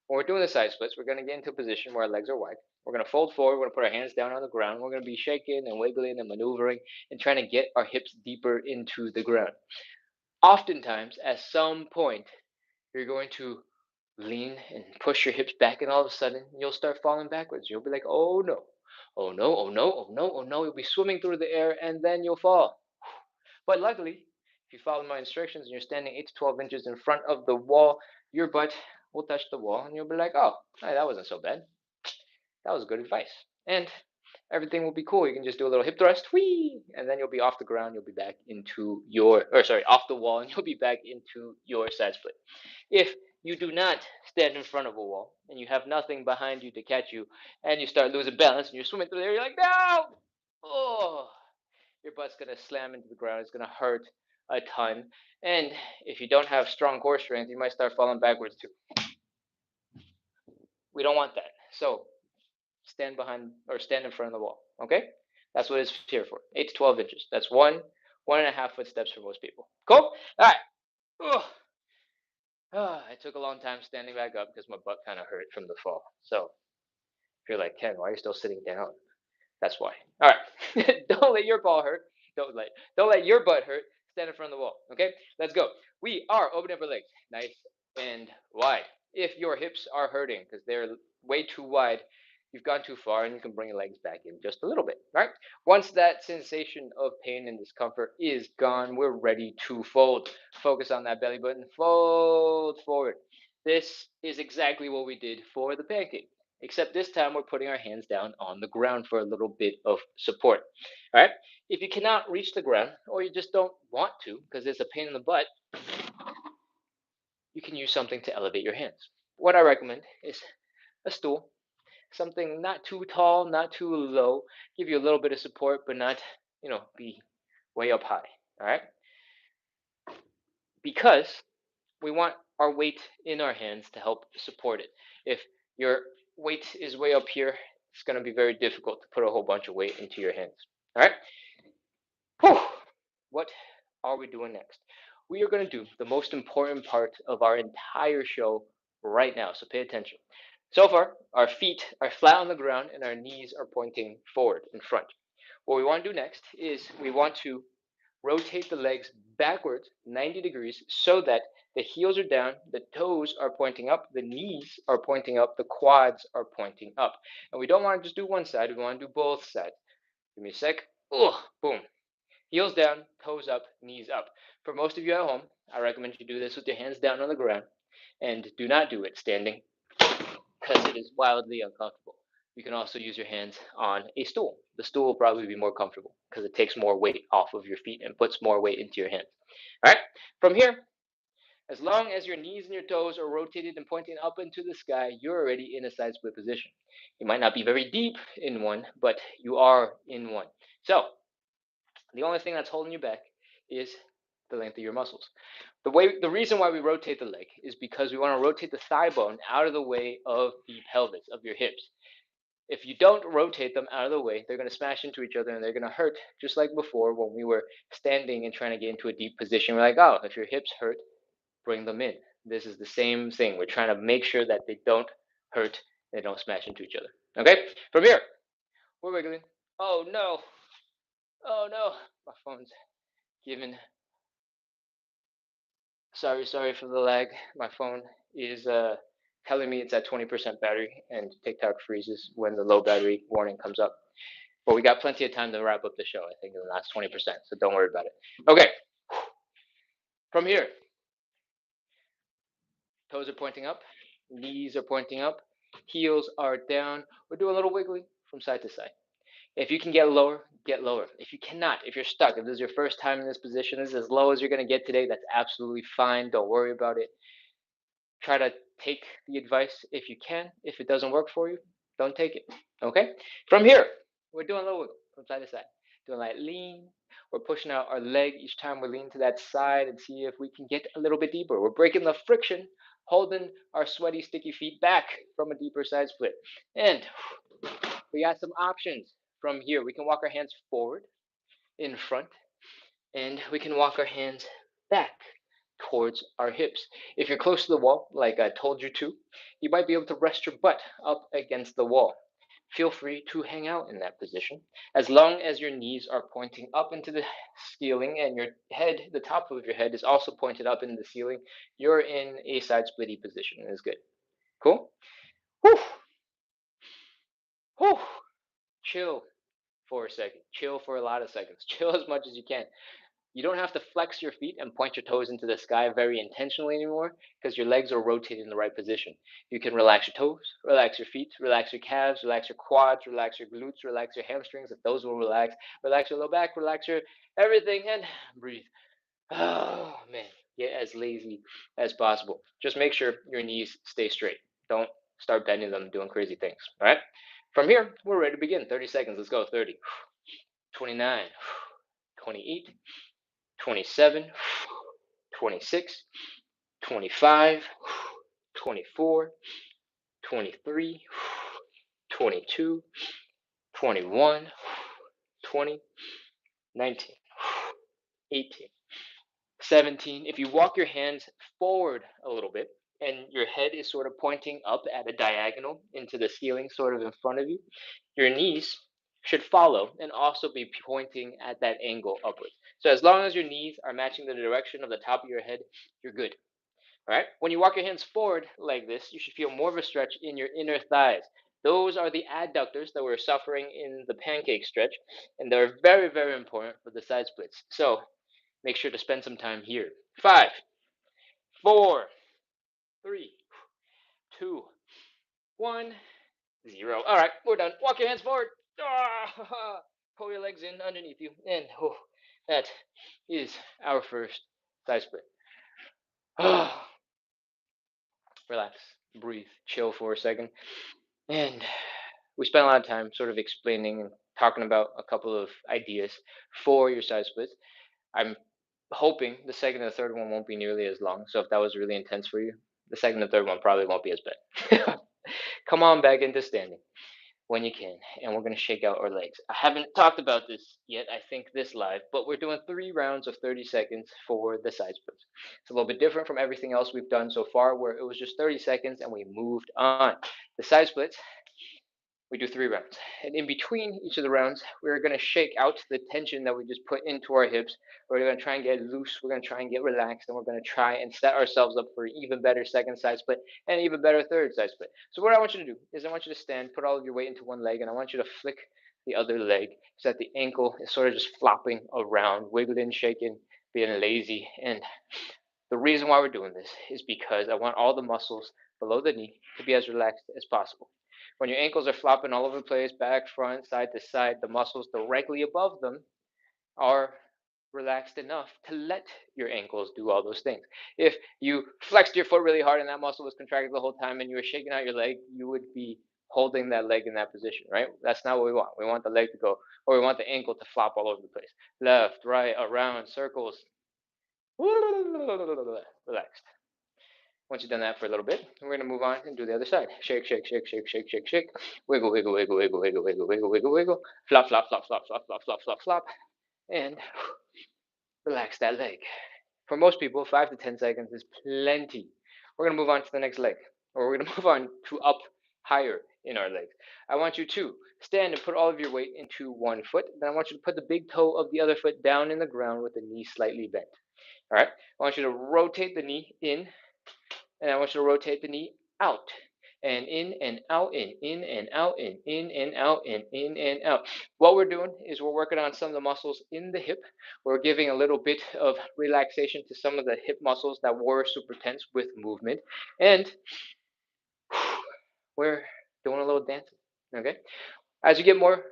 when we're doing the side splits, we're going to get into a position where our legs are wide. We're going to fold forward. We're going to put our hands down on the ground. We're going to be shaking and wiggling and maneuvering and trying to get our hips deeper into the ground. Oftentimes, at some point, you're going to lean and push your hips back, and all of a sudden, you'll start falling backwards. You'll be like, oh no, oh no, oh no, oh no, oh no. You'll be swimming through the air, and then you'll fall. But luckily, if you follow my instructions and you're standing 8 to 12 inches in front of the wall, your butt will touch the wall, and you'll be like, oh, hey, that wasn't so bad. That was good advice. And everything will be cool. You can just do a little hip thrust, whee, and then you'll be off the ground. You'll be back into your, or sorry, off the wall, and you'll be back into your side split. If you do not stand in front of a wall and you have nothing behind you to catch you, and you start losing balance and you're swimming through there, you're like, no! Oh, your butt's gonna slam into the ground. It's gonna hurt a ton. And if you don't have strong core strength, you might start falling backwards too. We don't want that. So stand behind or stand in front of the wall. Okay? That's what it's here for. 8 to 12 inches. That's 1.5 foot steps for most people. Cool? All right. Oh, it took a long time standing back up because my butt kind of hurt from the fall. So if you're like, Ken, why are you still sitting down? That's why. All right. Don't let your ball hurt. Don't let your butt hurt. Stand in front of the wall. Okay? Let's go. We are opening up our legs. Nice and wide. If your hips are hurting because they're way too wide, you've gone too far and you can bring your legs back in just a little bit. Right? Once that sensation of pain and discomfort is gone, we're ready to fold. Focus on that belly button. Fold forward. This is exactly what we did for the pancake, except this time we're putting our hands down on the ground for a little bit of support. All right? If you cannot reach the ground or you just don't want to because it's a pain in the butt, you can use something to elevate your hands. What I recommend is a stool, something not too tall, not too low, give you a little bit of support, but not, be way up high. All right? Because we want our weight in our hands to help support it. If your weight is way up here, it's going to be very difficult to put a whole bunch of weight into your hands. All right. Whew. What are we doing next? We are going to do the most important part of our entire show right now. So pay attention. So far, our feet are flat on the ground and our knees are pointing forward in front. What we want to do next is we want to rotate the legs backwards 90 degrees so that the heels are down, the toes are pointing up, the knees are pointing up, the quads are pointing up. And we don't want to just do one side, we want to do both sides. Give me a sec. Boom. Heels down, toes up, knees up. For most of you at home, I recommend you do this with your hands down on the ground and do not do it standing because it is wildly uncomfortable. You can also use your hands on a stool. The stool will probably be more comfortable because it takes more weight off of your feet and puts more weight into your hands. All right, from here, as long as your knees and your toes are rotated and pointing up into the sky, you're already in a side split position. You might not be very deep in one, but you are in one. So the only thing that's holding you back is the length of your muscles. The reason why we rotate the leg is because we want to rotate the thigh bone out of the way of the pelvis, of your hips. If you don't rotate them out of the way, they're going to smash into each other and they're going to hurt, just like before when we were standing and trying to get into a deep position. We're like, oh, if your hips hurt, bring them in. This is the same thing. We're trying to make sure that they don't hurt, they don't smash into each other. Okay? From here, we're wiggling. Oh no. Oh no. My phone's giving. Sorry for the lag. My phone is telling me it's at 20% battery, and TikTok freezes when the low battery warning comes up. But we got plenty of time to wrap up the show, I think, in the last 20%, so don't worry about it. Okay, from here, toes are pointing up, knees are pointing up, heels are down. We're doing a little wiggly from side to side. If you can get lower, get lower. If you cannot, if you're stuck, if this is your first time in this position, this is as low as you're going to get today, that's absolutely fine. Don't worry about it. Try to take the advice if you can. If it doesn't work for you, don't take it. Okay? From here, we're doing a little wiggle from side to side. Doing like lean. We're pushing out our leg each time we lean to that side and see if we can get a little bit deeper. We're breaking the friction, holding our sweaty, sticky feet back from a deeper side split. And we got some options from here. We can walk our hands forward, in front, and we can walk our hands back towards our hips. If you're close to the wall, like I told you to, you might be able to rest your butt up against the wall. Feel free to hang out in that position. As long as your knees are pointing up into the ceiling and your head, the top of your head, is also pointed up into the ceiling, you're in a side splitty position. It's good. Cool? Whew. Whew. Chill for a second. Chill for a lot of seconds. Chill as much as you can. You don't have to flex your feet and point your toes into the sky very intentionally anymore because your legs are rotated in the right position. You can relax your toes, relax your feet, relax your calves, relax your quads, relax your glutes, relax your hamstrings if those will relax your low back, relax your everything, and breathe. Oh man, get as lazy as possible. Just make sure your knees stay straight. Don't start bending them, doing crazy things. All right? From here, we're ready to begin. 30 seconds. Let's go. 30, 29, 28, 27, 26, 25, 24, 23, 22, 21, 20, 19, 18, 17. If you walk your hands forward a little bit and your head is sort of pointing up at a diagonal into the ceiling, sort of in front of you, your knees should follow and also be pointing at that angle upwards. So as long as your knees are matching the direction of the top of your head, you're good. All right? When you walk your hands forward like this, you should feel more of a stretch in your inner thighs. Those are the adductors that we're suffering in the pancake stretch, and they're very, very important for the side splits. So make sure to spend some time here. 5, 4, 3, 2, 1, 0. All right, we're done. Walk your hands forward. Pull your legs in underneath you. And that is our first side split. Relax, breathe, chill for a second. And we spent a lot of time sort of explaining and talking about a couple of ideas for your side splits. I'm hoping the second and the third one won't be nearly as long. So if that was really intense for you, the second and third one probably won't be as bad. Come on back into standing. when you can. And we're going to shake out our legs. I haven't talked about this yet, I think, this live, but we're doing 3 rounds of 30 seconds for the side splits. It's a little bit different from everything else we've done so far, where it was just 30 seconds and we moved on. The side splits, we do 3 rounds. And in between each of the rounds, we're going to shake out the tension that we just put into our hips. We're going to try and get loose. We're going to try and get relaxed. And we're going to try and set ourselves up for an even better second side split and an even better third side split. So, what I want you to do is I want you to stand, put all of your weight into one leg, and I want you to flick the other leg so that the ankle is sort of just flopping around, wiggling, shaking, being lazy. And the reason why we're doing this is because I want all the muscles below the knee to be as relaxed as possible. When your ankles are flopping all over the place, back, front, side to side, the muscles directly above them are relaxed enough to let your ankles do all those things. If you flexed your foot really hard and that muscle was contracted the whole time and you were shaking out your leg, you would be holding that leg in that position, right? That's not what we want. We want the leg to go, or we want the ankle to flop all over the place. Left, right, around, circles. Relaxed. Once you've done that for a little bit, we're going to move on and do the other side. Shake, shake, shake, shake, shake, shake, shake. Wiggle, wiggle, wiggle, wiggle, wiggle, wiggle, wiggle, wiggle, wiggle. Flop, flop, flop, flop, flop, flop, flop, flop, flop. And relax that leg. For most people, 5 to 10 seconds is plenty. We're going to move on to the next leg, or we're going to move on to up higher in our legs. I want you to stand and put all of your weight into one foot. Then I want you to put the big toe of the other foot down in the ground with the knee slightly bent. All right. I want you to rotate the knee in, and I want you to rotate the knee out. And in and out, in and out, in and out, in and out. What we're doing is we're working on some of the muscles in the hip. We're giving a little bit of relaxation to some of the hip muscles that were super tense with movement. And we're doing a little dancing. Okay? As you get more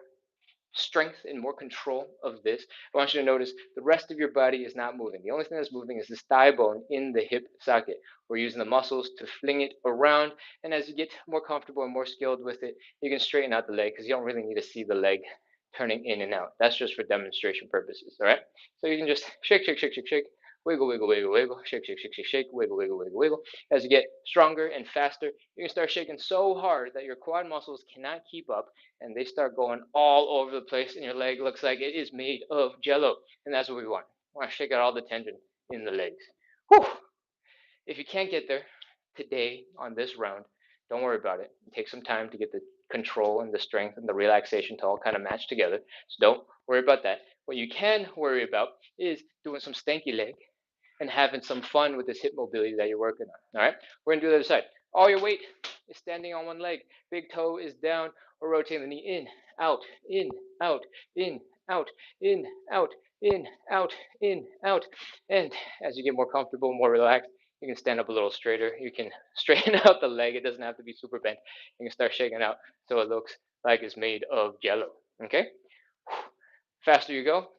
strength and more control of this, I want you to notice the rest of your body is not moving. The only thing that's moving is this thigh bone in the hip socket. We're using the muscles to fling it around, and as you get more comfortable and more skilled with it, you can straighten out the leg because you don't really need to see the leg turning in and out. That's just for demonstration purposes, all right? So you can just shake, shake, shake, shake, shake, wiggle, wiggle, wiggle, wiggle, shake, shake, shake, shake, shake, wiggle, wiggle, wiggle, wiggle. As you get stronger and faster, you can start shaking so hard that your quad muscles cannot keep up, and they start going all over the place, and your leg looks like it is made of jello. And that's what we want. We want to shake out all the tension in the legs. Whew. If you can't get there today on this round, don't worry about it. Take some time to get the control and the strength and the relaxation to all kind of match together. So don't worry about that. What you can worry about is doing some stanky leg and having some fun with this hip mobility that you're working on. All right, we're gonna do the other side. All your weight is standing on one leg. Big toe is down. We're rotating the knee in, out, in, out, in, out, in, out, in, out, in, out. And as you get more comfortable, more relaxed, you can stand up a little straighter. You can straighten out the leg. It doesn't have to be super bent. You can start shaking out so it looks like it's made of jello. Okay? Faster you go,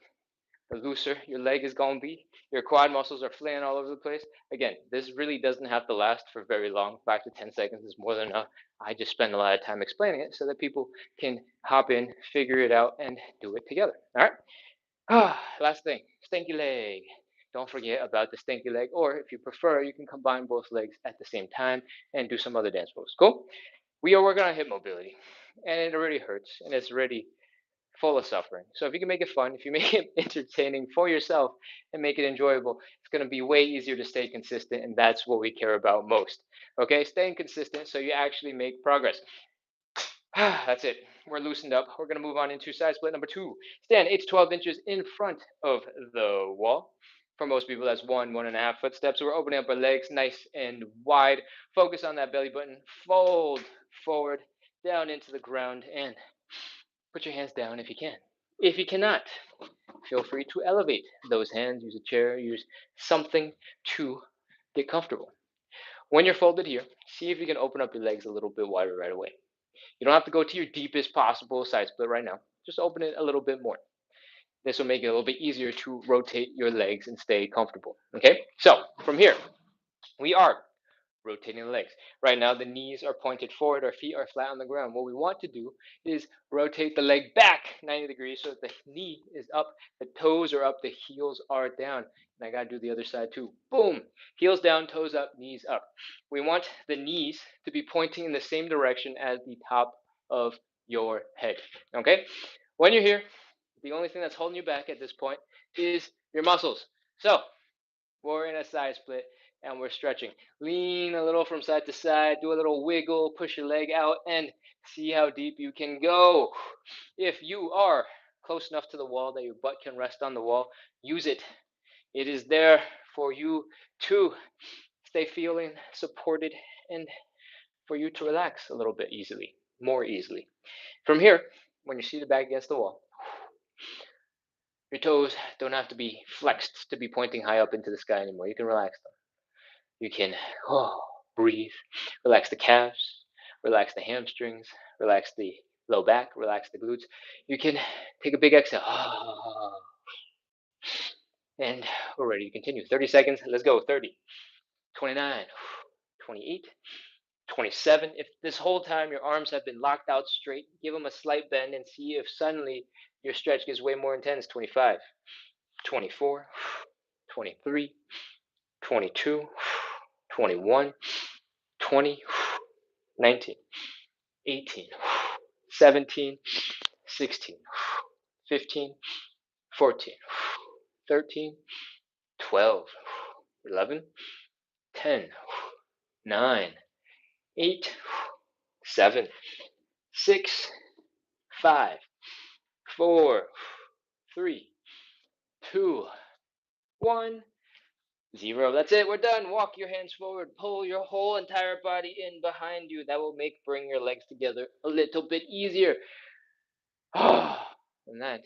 the looser your leg is going to be. Your quad muscles are flailing all over the place. Again, this really doesn't have to last for very long. 5 to 10 seconds is more than enough. I just spend a lot of time explaining it so that people can hop in, figure it out, and do it together. All right? Last thing, stinky leg. Don't forget about the stinky leg, or if you prefer, you can combine both legs at the same time and do some other dance moves. Cool? We are working on hip mobility, and it already hurts, and it's already full of suffering. So if you can make it fun, if you make it entertaining for yourself and make it enjoyable, it's going to be way easier to stay consistent, and that's what we care about most. Okay, staying consistent so you actually make progress. That's it. We're loosened up. We're going to move on into side split number 2. Stand 8 to 12 inches in front of the wall. For most people, that's 1.5 footsteps. So we're opening up our legs nice and wide. Focus on that belly button. Fold forward, down into the ground, and put your hands down if you can. If you cannot, feel free to elevate those hands. Use a chair, use something to get comfortable. When you're folded here, see if you can open up your legs a little bit wider right away. You don't have to go to your deepest possible side split right now. Just open it a little bit more. This will make it a little bit easier to rotate your legs and stay comfortable. Okay, so from here, we are rotating the legs. Right now, the knees are pointed forward, our feet are flat on the ground. What we want to do is rotate the leg back 90 degrees so that the knee is up, the toes are up, the heels are down. And I got to do the other side too. Boom! Heels down, toes up, knees up. We want the knees to be pointing in the same direction as the top of your head. Okay? When you're here, the only thing that's holding you back at this point is your muscles. So we're in a side split and we're stretching. Lean a little from side to side, do a little wiggle, push your leg out, and see how deep you can go. If you are close enough to the wall that your butt can rest on the wall, use it. It is there for you to stay feeling supported and for you to relax a little bit easily, more easily. From here, when you're seated back against the wall, your toes don't have to be flexed to be pointing high up into the sky anymore. You can relax them. You can breathe, relax the calves, relax the hamstrings, relax the low back, relax the glutes. You can take a big exhale. And we're ready to continue. 30 seconds. Let's go. 30, 29, 28, 27. If this whole time your arms have been locked out straight, give them a slight bend and see if suddenly your stretch gets way more intense. 25, 24, 23, 22, 21, 20, 19, 18, 17, 16, 15, 14, 13, 12, 11, 10, 9, 8, 7, 6, 5, 4, 3, 2, 1, 0. That's it. We're done. Walk your hands forward. Pull your whole entire body in behind you. That will bring your legs together a little bit easier. And that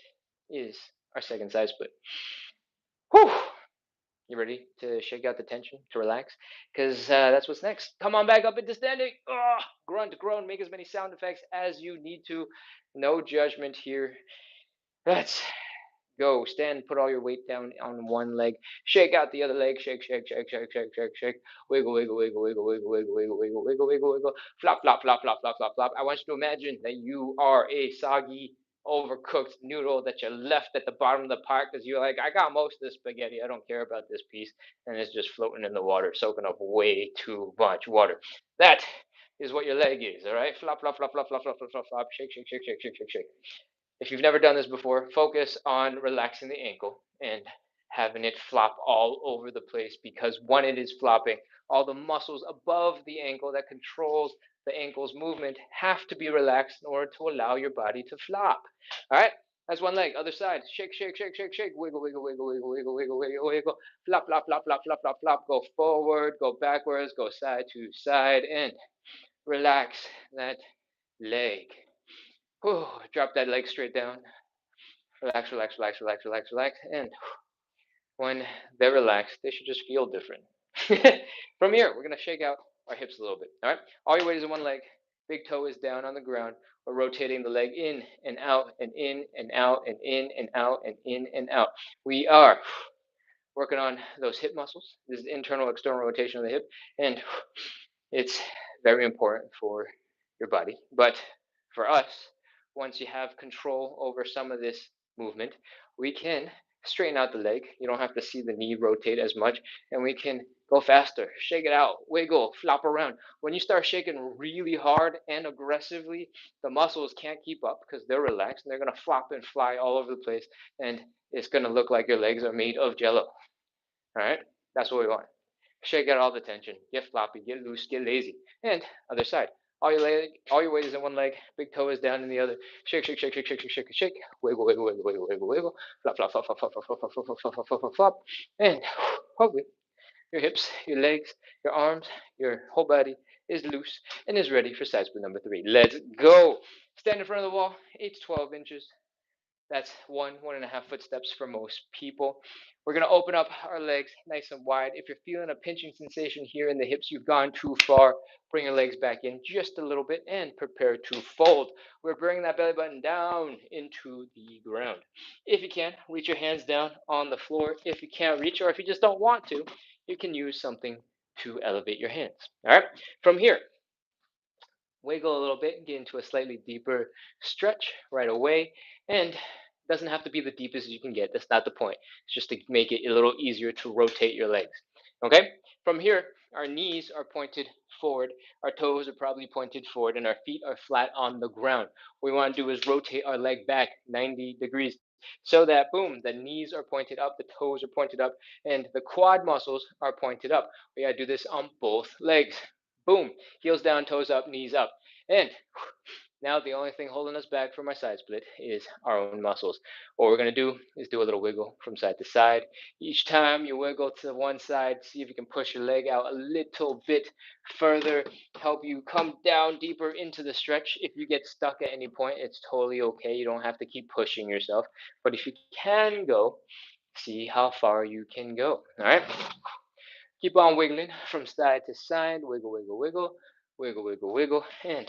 is our second side split. Whew. You ready to shake out the tension, to relax? Because that's what's next. Come on back up into standing. Grunt, groan, make as many sound effects as you need to. No judgment here. Let's go. Stand, put all your weight down on one leg. Shake out the other leg. Shake, shake, shake, shake, shake, shake, shake. Wiggle, wiggle, wiggle, wiggle, wiggle, wiggle, wiggle, wiggle, wiggle, wiggle, wiggle. Flop, flop, flop, flop, flop, flop, flop. I want you to imagine that you are a soggy, overcooked noodle that you left at the bottom of the pot because you're like, I got most of the spaghetti. I don't care about this piece. And it's just floating in the water, soaking up way too much water. That is what your leg is, all right? Flop, flop, flop, flop, flop, flop, flop, flop, flop. Shake, shake, shake, shake, shake, shake, shake. If you've never done this before, focus on relaxing the ankle and having it flop all over the place because when it is flopping, all the muscles above the ankle that controls the ankle's movement have to be relaxed in order to allow your body to flop. All right? That's one leg. Other side. Shake, shake, shake, shake, shake. Wiggle, wiggle, wiggle, wiggle, wiggle, wiggle, wiggle, wiggle. Flop, flop, flop, flop, flop, flop, flop. Go forward, go backwards, go side to side, and relax that leg. Whew, drop that leg straight down. Relax, relax, relax, relax, relax, relax. And when they're relaxed, they should just feel different. From here, we're going to shake out our hips a little bit. All right? All your weight is in one leg. Big toe is down on the ground. We're rotating the leg in and out and in and out and in and out and in and out. We are working on those hip muscles. This is internal, external rotation of the hip. And it's very important for your body. But for us, once you have control over some of this movement, we can straighten out the leg. You don't have to see the knee rotate as much, and we can go faster. Shake it out, wiggle, flop around. When you start shaking really hard and aggressively, the muscles can't keep up because they're relaxed and they're going to flop and fly all over the place, and it's going to look like your legs are made of jello. All right? That's what we want. Shake out all the tension. Get floppy, get loose, get lazy. And other side. All your weight is in one leg. Big toe is down in the other. Shake, shake, shake, shake, shake, shake, shake, shake. Wiggle, wiggle, wiggle, wiggle, wiggle, wiggle. Flop, flop, flop, flop, flop, flop, flop, flop, flop, flop, flop, flop, flop, flop. And hopefully your hips, your legs, your arms, your whole body is loose and is ready for side split number 3. Let's go. Stand in front of the wall, 8 to 12 inches. That's 1.5 footsteps for most people. We're going to open up our legs nice and wide. If you're feeling a pinching sensation here in the hips, you've gone too far. Bring your legs back in just a little bit and prepare to fold. We're bringing that belly button down into the ground. If you can, reach your hands down on the floor. If you can't reach, or if you just don't want to, you can use something to elevate your hands. All right. From here, wiggle a little bit and get into a slightly deeper stretch right away. And doesn't have to be the deepest you can get. That's not the point. It's just to make it a little easier to rotate your legs. Okay? From here, our knees are pointed forward, our toes are probably pointed forward, and our feet are flat on the ground. What we want to do is rotate our leg back 90 degrees so that, boom, the knees are pointed up, the toes are pointed up, and the quad muscles are pointed up. We got to do this on both legs. Boom, heels down, toes up, knees up. And now the only thing holding us back from our side split is our own muscles. What we're going to do is do a little wiggle from side to side. Each time you wiggle to one side, see if you can push your leg out a little bit further, help you come down deeper into the stretch. If you get stuck at any point, it's totally okay. You don't have to keep pushing yourself. But if you can go, see how far you can go. All right? Keep on wiggling from side to side. Wiggle, wiggle, wiggle. Wiggle, wiggle, wiggle. And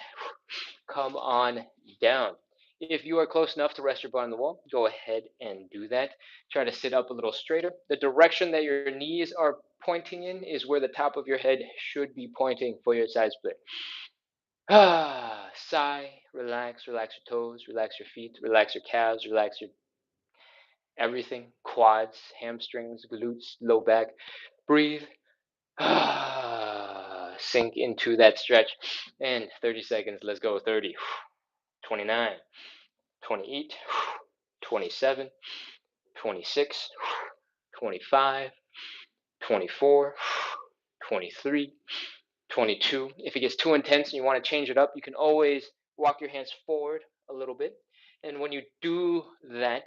come on down. If you are close enough to rest your butt on the wall, go ahead and do that. Try to sit up a little straighter. The direction that your knees are pointing in is where the top of your head should be pointing for your side split. Sigh, relax, relax your toes, relax your feet, relax your calves, relax your everything, quads, hamstrings, glutes, low back. Breathe. Sink into that stretch. And 30 seconds. Let's go. 30, 29, 28, 27, 26, 25, 24, 23, 22. If it gets too intense and you want to change it up, you can always walk your hands forward a little bit. And when you do that,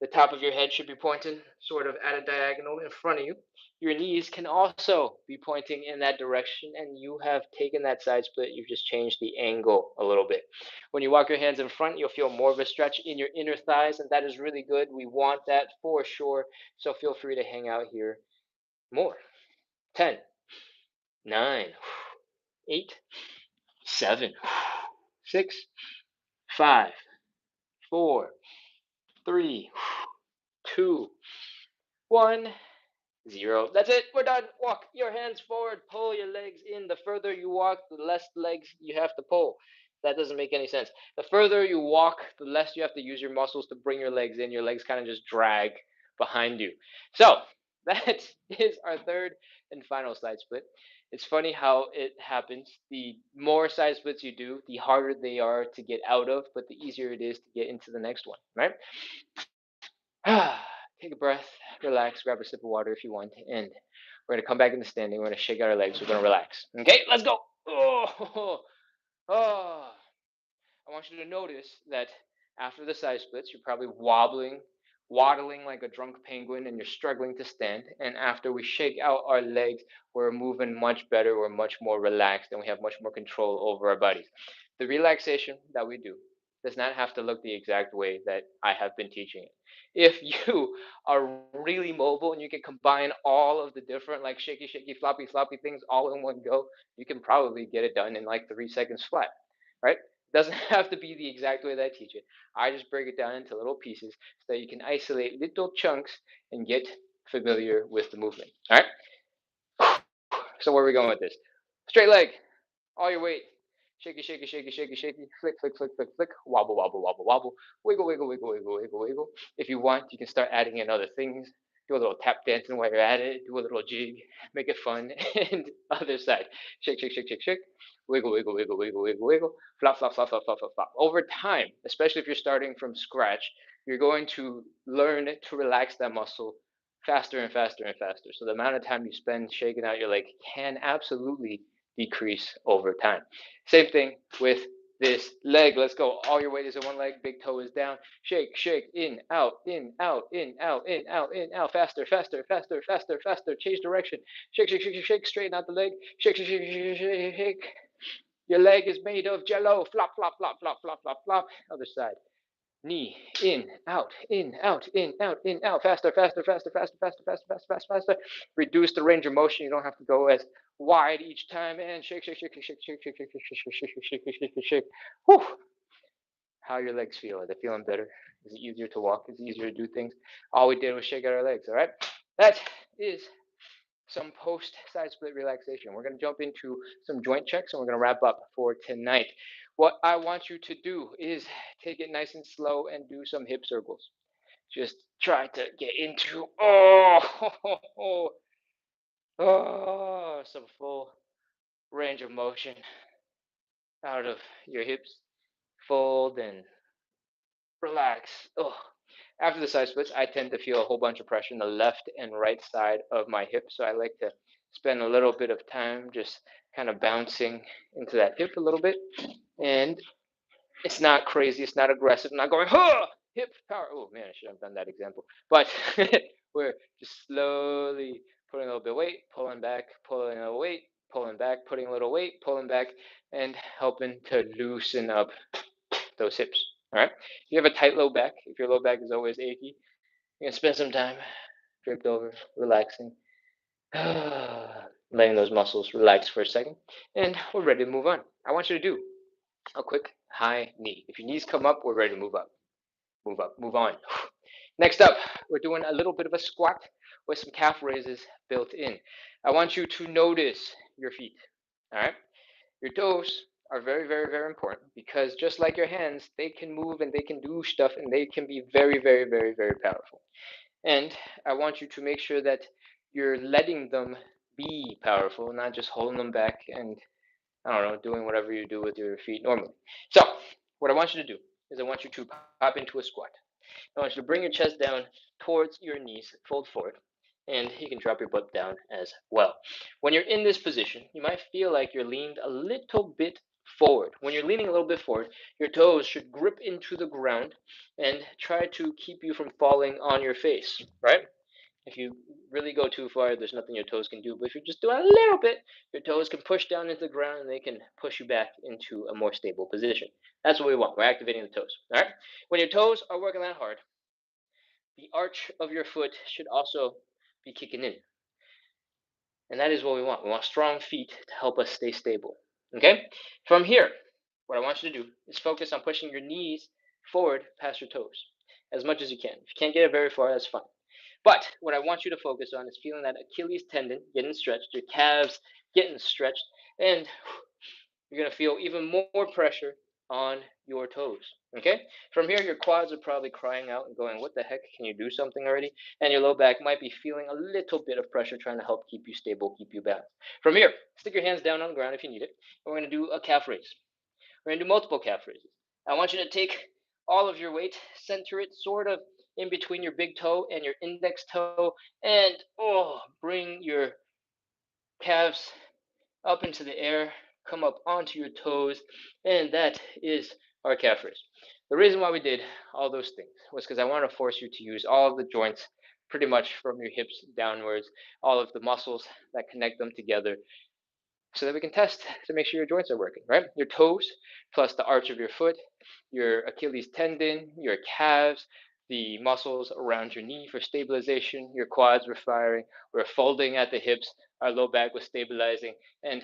the top of your head should be pointing sort of at a diagonal in front of you. Your knees can also be pointing in that direction, and you have taken that side split. You've just changed the angle a little bit. When you walk your hands in front, you'll feel more of a stretch in your inner thighs, and that is really good. We want that for sure. So feel free to hang out here more. 10, 9, 8, 7, 6, 5, 4, 3, 2, 1. 0. That's it. We're done. Walk your hands forward. Pull your legs in. The further you walk, the less legs you have to pull. That doesn't make any sense. The further you walk, the less you have to use your muscles to bring your legs in. Your legs kind of just drag behind you. So that is our third and final side split. It's funny how it happens. The more side splits you do, the harder they are to get out of, but the easier it is to get into the next one, right? Take a breath, relax, grab a sip of water if you want, and we're gonna come back into standing. We're gonna shake out our legs. We're gonna relax. Okay, let's go. Oh, oh. I want you to notice that after the side splits, you're probably waddling like a drunk penguin, and you're struggling to stand. And after we shake out our legs, we're moving much better. We're much more relaxed, and we have much more control over our bodies. The relaxation that we do does not have to look the exact way that I have been teaching it. If you are really mobile and you can combine all of the different like shaky, shaky, floppy, floppy things all in one go, you can probably get it done in like 3 seconds flat, right? Doesn't have to be the exact way that I teach it. I just break it down into little pieces so that you can isolate little chunks and get familiar with the movement. All right. So where are we going with this? Straight leg, all your weight. Shaky, shaky, shaky, shaky, shaky. Flick, flick, flick, flick, flick. Wobble, wobble, wobble, wobble. Wiggle, wiggle, wiggle, wiggle, wiggle, wiggle. If you want, you can start adding in other things. Do a little tap dancing while you're at it. Do a little jig. Make it fun. And other side. Shake, shake, shake, shake, shake. Wiggle, wiggle, wiggle, wiggle, wiggle, wiggle. Flop, flop, flop, flop, flop, flop, flop. Over time, especially if you're starting from scratch, you're going to learn to relax that muscle faster and faster and faster. So the amount of time you spend shaking out your leg can absolutely decrease over time. Same thing with this leg. Let's go. All your weight is in one leg. Big toe is down. Shake, shake, in, out, in, out, in, out, in, out, in, out. Faster, faster, faster, faster, faster. Change direction. Shake, shake, shake, shake, shake. Straighten out the leg. Shake, shake, shake, shake, shake, shake. Your leg is made of jello. Flop, flop, flop, flop, flop, flop, flop. Other side. Knee, in, out, in, out, in, out, in, out. Faster, faster, faster, faster, faster, faster, faster, faster, faster. Reduce the range of motion. You don't have to go as wide each time. And shake, shake, shake, shake, shake, shake, shake, shake, shake, shake, shake, shake, shake, shake, shake. Whew. How are your legs feel? Are they feeling better? Is it easier to walk? Is it easier to do things? All we did was shake out our legs. All right. That is some post side split relaxation. We're going to jump into some joint checks and we're going to wrap up for tonight. What I want you to do is take it nice and slow and do some hip circles. Just try to get into some full range of motion out of your hips. Fold and relax. Oh. After the side splits, I tend to feel a whole bunch of pressure in the left and right side of my hip. So I like to spend a little bit of time just kind of bouncing into that hip a little bit. And it's not crazy. It's not aggressive. I'm not going, huh, hip power. Oh, man, I should have done that example. But we're just slowly putting a little bit of weight, pulling back, pulling a little weight, pulling back, putting a little weight, pulling back, and helping to loosen up those hips. All right. If you have a tight low back, if your low back is always achy, you can spend some time draped over, relaxing, letting those muscles relax for a second, and we're ready to move on. I want you to do a quick high knee. If your knees come up, we're ready to move up. Move up, move on. Next up, we're doing a little bit of a squat with some calf raises built in. I want you to notice your feet. All right. Your toes are very, very, very important because just like your hands, they can move and they can do stuff and they can be very, very, very, very powerful. And I want you to make sure that you're letting them be powerful, not just holding them back and, I don't know, doing whatever you do with your feet normally. So, what I want you to do is I want you to pop into a squat. I want you to bring your chest down towards your knees, fold forward, and you can drop your butt down as well. When you're in this position, you might feel like you're leaned a little bit forward. When you're leaning a little bit forward, your toes should grip into the ground and try to keep you from falling on your face, right? If you really go too far, there's nothing your toes can do. But if you just do a little bit, your toes can push down into the ground and they can push you back into a more stable position. That's what we want. We're activating the toes. All right. When your toes are working that hard, the arch of your foot should also be kicking in. And that is what we want. We want strong feet to help us stay stable. Okay? From here, what I want you to do is focus on pushing your knees forward past your toes as much as you can. If you can't get it very far, that's fine. But what I want you to focus on is feeling that Achilles tendon getting stretched, your calves getting stretched, and you're going to feel even more pressure on your toes. Okay? From here, your quads are probably crying out and going, what the heck? Can you do something already? And your low back might be feeling a little bit of pressure trying to help keep you stable, keep you balanced. From here, stick your hands down on the ground if you need it. And we're going to do a calf raise. We're going to do multiple calf raises. I want you to take all of your weight, center it sort of in between your big toe and your index toe, and bring your calves up into the air, come up onto your toes, and that is our calf raise. The reason why we did all those things was because I want to force you to use all of the joints pretty much from your hips downwards, all of the muscles that connect them together, so that we can test to make sure your joints are working, right? Your toes, plus the arch of your foot, your Achilles tendon, your calves, the muscles around your knee for stabilization, your quads were firing, we're folding at the hips, our low back was stabilizing, and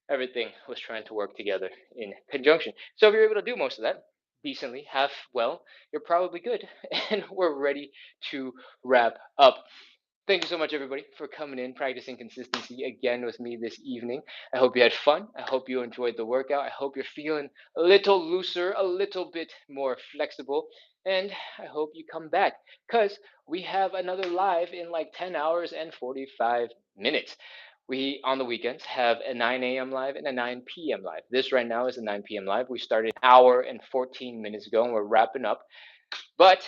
everything was trying to work together in conjunction. So if you're able to do most of that decently, half well, you're probably good. And we're ready to wrap up. Thank you so much, everybody, for coming in, practicing consistency again with me this evening. I hope you had fun. I hope you enjoyed the workout. I hope you're feeling a little looser, a little bit more flexible. And I hope you come back because we have another live in like 10 hours and 45 minutes. We, on the weekends, have a 9 a.m. live and a 9 p.m. live. This right now is a 9 p.m. live. We started an hour and 14 minutes ago, and we're wrapping up. But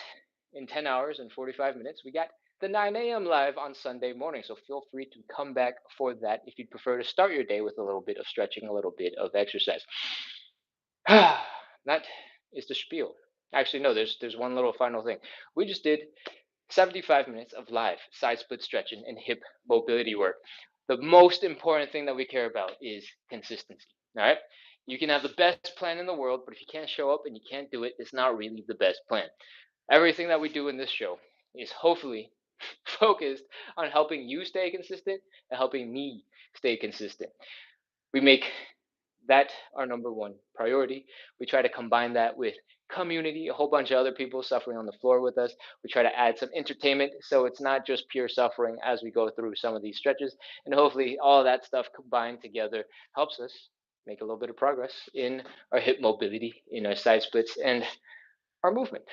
in 10 hours and 45 minutes, we got the 9 a.m. live on Sunday morning. So feel free to come back for that if you'd prefer to start your day with a little bit of stretching, a little bit of exercise. That is the spiel. Actually, no, there's one little final thing. We just did 75 minutes of live side split stretching and hip mobility work. The most important thing that we care about is consistency. All right. You can have the best plan in the world, but if you can't show up and you can't do it, it's not really the best plan. Everything that we do in this show is hopefully focused on helping you stay consistent and helping me stay consistent. We make that our number one priority. We try to combine that with community, a whole bunch of other people suffering on the floor with us. We try to add some entertainment so it's not just pure suffering as we go through some of these stretches. And hopefully, all of that stuff combined together helps us make a little bit of progress in our hip mobility, in our side splits, and our movement.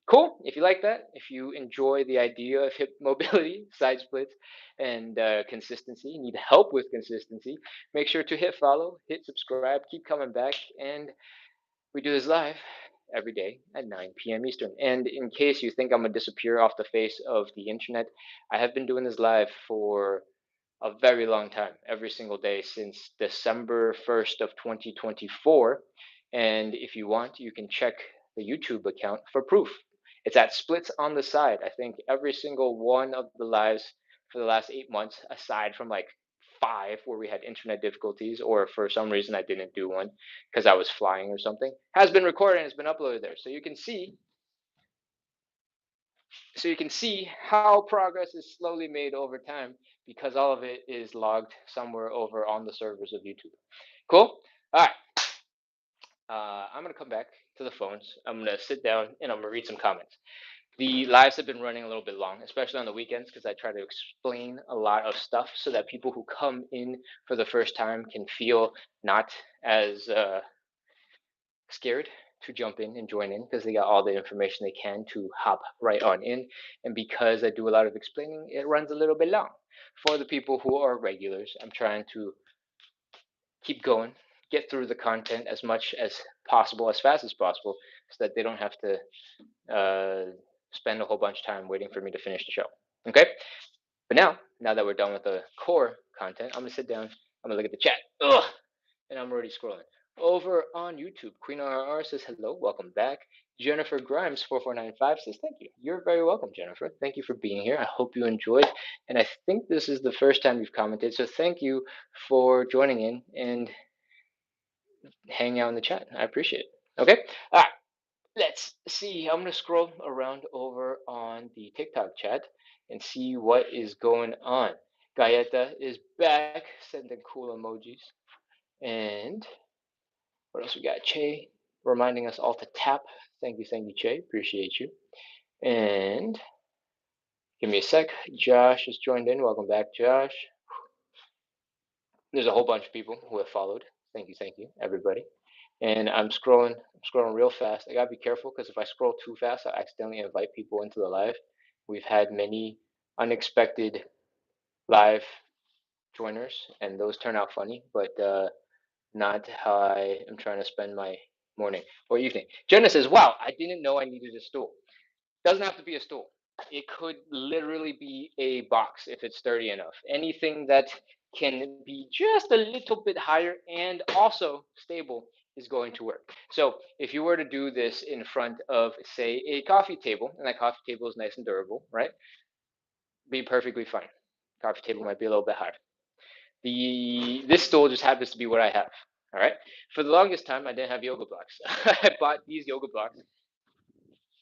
Cool. If you like that, if you enjoy the idea of hip mobility, side splits, and consistency, need help with consistency, make sure to hit follow, hit subscribe, keep coming back, and we do this live every day at 9 p.m. Eastern. And in case you think I'm going to disappear off the face of the internet, I have been doing this live for a very long time, every single day since December 1st of 2024. And if you want, you can check the YouTube account for proof. It's at splits on the side. I think every single one of the lives for the last 8 months, aside from like five where we had internet difficulties, or for some reason I didn't do one because I was flying or something, has been recorded and has been uploaded there. So you can see how progress is slowly made over time because all of it is logged somewhere over on the servers of YouTube. Cool. All right. I'm gonna come back to the phones. I'm gonna sit down and I'm gonna read some comments. The lives have been running a little bit long, especially on the weekends, because I try to explain a lot of stuff so that people who come in for the first time can feel not as scared to jump in and join in because they got all the information they can to hop right on in. And because I do a lot of explaining, it runs a little bit long. For the people who are regulars, I'm trying to keep going, get through the content as much as possible, as fast as possible, so that they don't have to spend a whole bunch of time waiting for me to finish the show. Okay? But now that we're done with the core content, I'm gonna sit down, I'm gonna look at the chat. Ugh! And I'm already scrolling. Over on YouTube, Queen RR says hello, welcome back. Jennifer Grimes 4495 says thank you. You're very welcome, Jennifer. Thank you for being here. I hope you enjoyed. And I think this is the first time you've commented, so thank you for joining in and hanging out in the chat. I appreciate it. Okay? All right. Let's see. I'm gonna scroll around over on the TikTok chat and see what is going on. Galleta is back, sending cool emojis. And what else we got? Che reminding us all to tap. Thank you, Che. Appreciate you. And give me a sec. Josh has joined in. Welcome back, Josh. There's a whole bunch of people who have followed. Thank you, everybody. And I'm scrolling real fast. I gotta be careful because if I scroll too fast, I accidentally invite people into the live. We've had many unexpected live joiners, and those turn out funny, but not how I am trying to spend my morning or evening. Jenna says, "Wow, I didn't know I needed a stool." Doesn't have to be a stool. It could literally be a box if it's sturdy enough. Anything that can be just a little bit higher and also stable is going to work. So if you were to do this in front of, say, a coffee table, and that coffee table is nice and durable, right? Be perfectly fine. Coffee table might be a little bit hard. This stool just happens to be what I have. All right. For the longest time, I didn't have yoga blocks. I bought these yoga blocks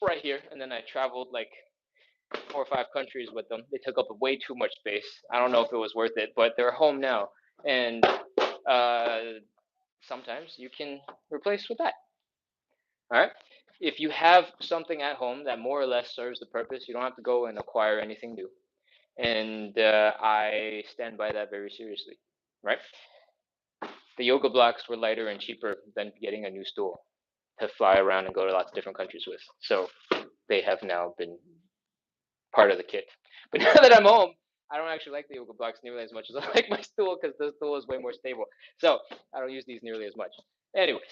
right here, and then I traveled like 4 or 5 countries with them. They took up way too much space. I don't know if it was worth it, but they're home now, and uh, sometimes you can replace with that. All right. If you have something at home that more or less serves the purpose, you don't have to go and acquire anything new. And I stand by that very seriously. Right. The yoga blocks were lighter and cheaper than getting a new stool to fly around and go to lots of different countries with. So they have now been part of the kit. But now that I'm home, I don't actually like the yoga blocks nearly as much as I like my stool because the stool is way more stable. So I don't use these nearly as much. Anyways,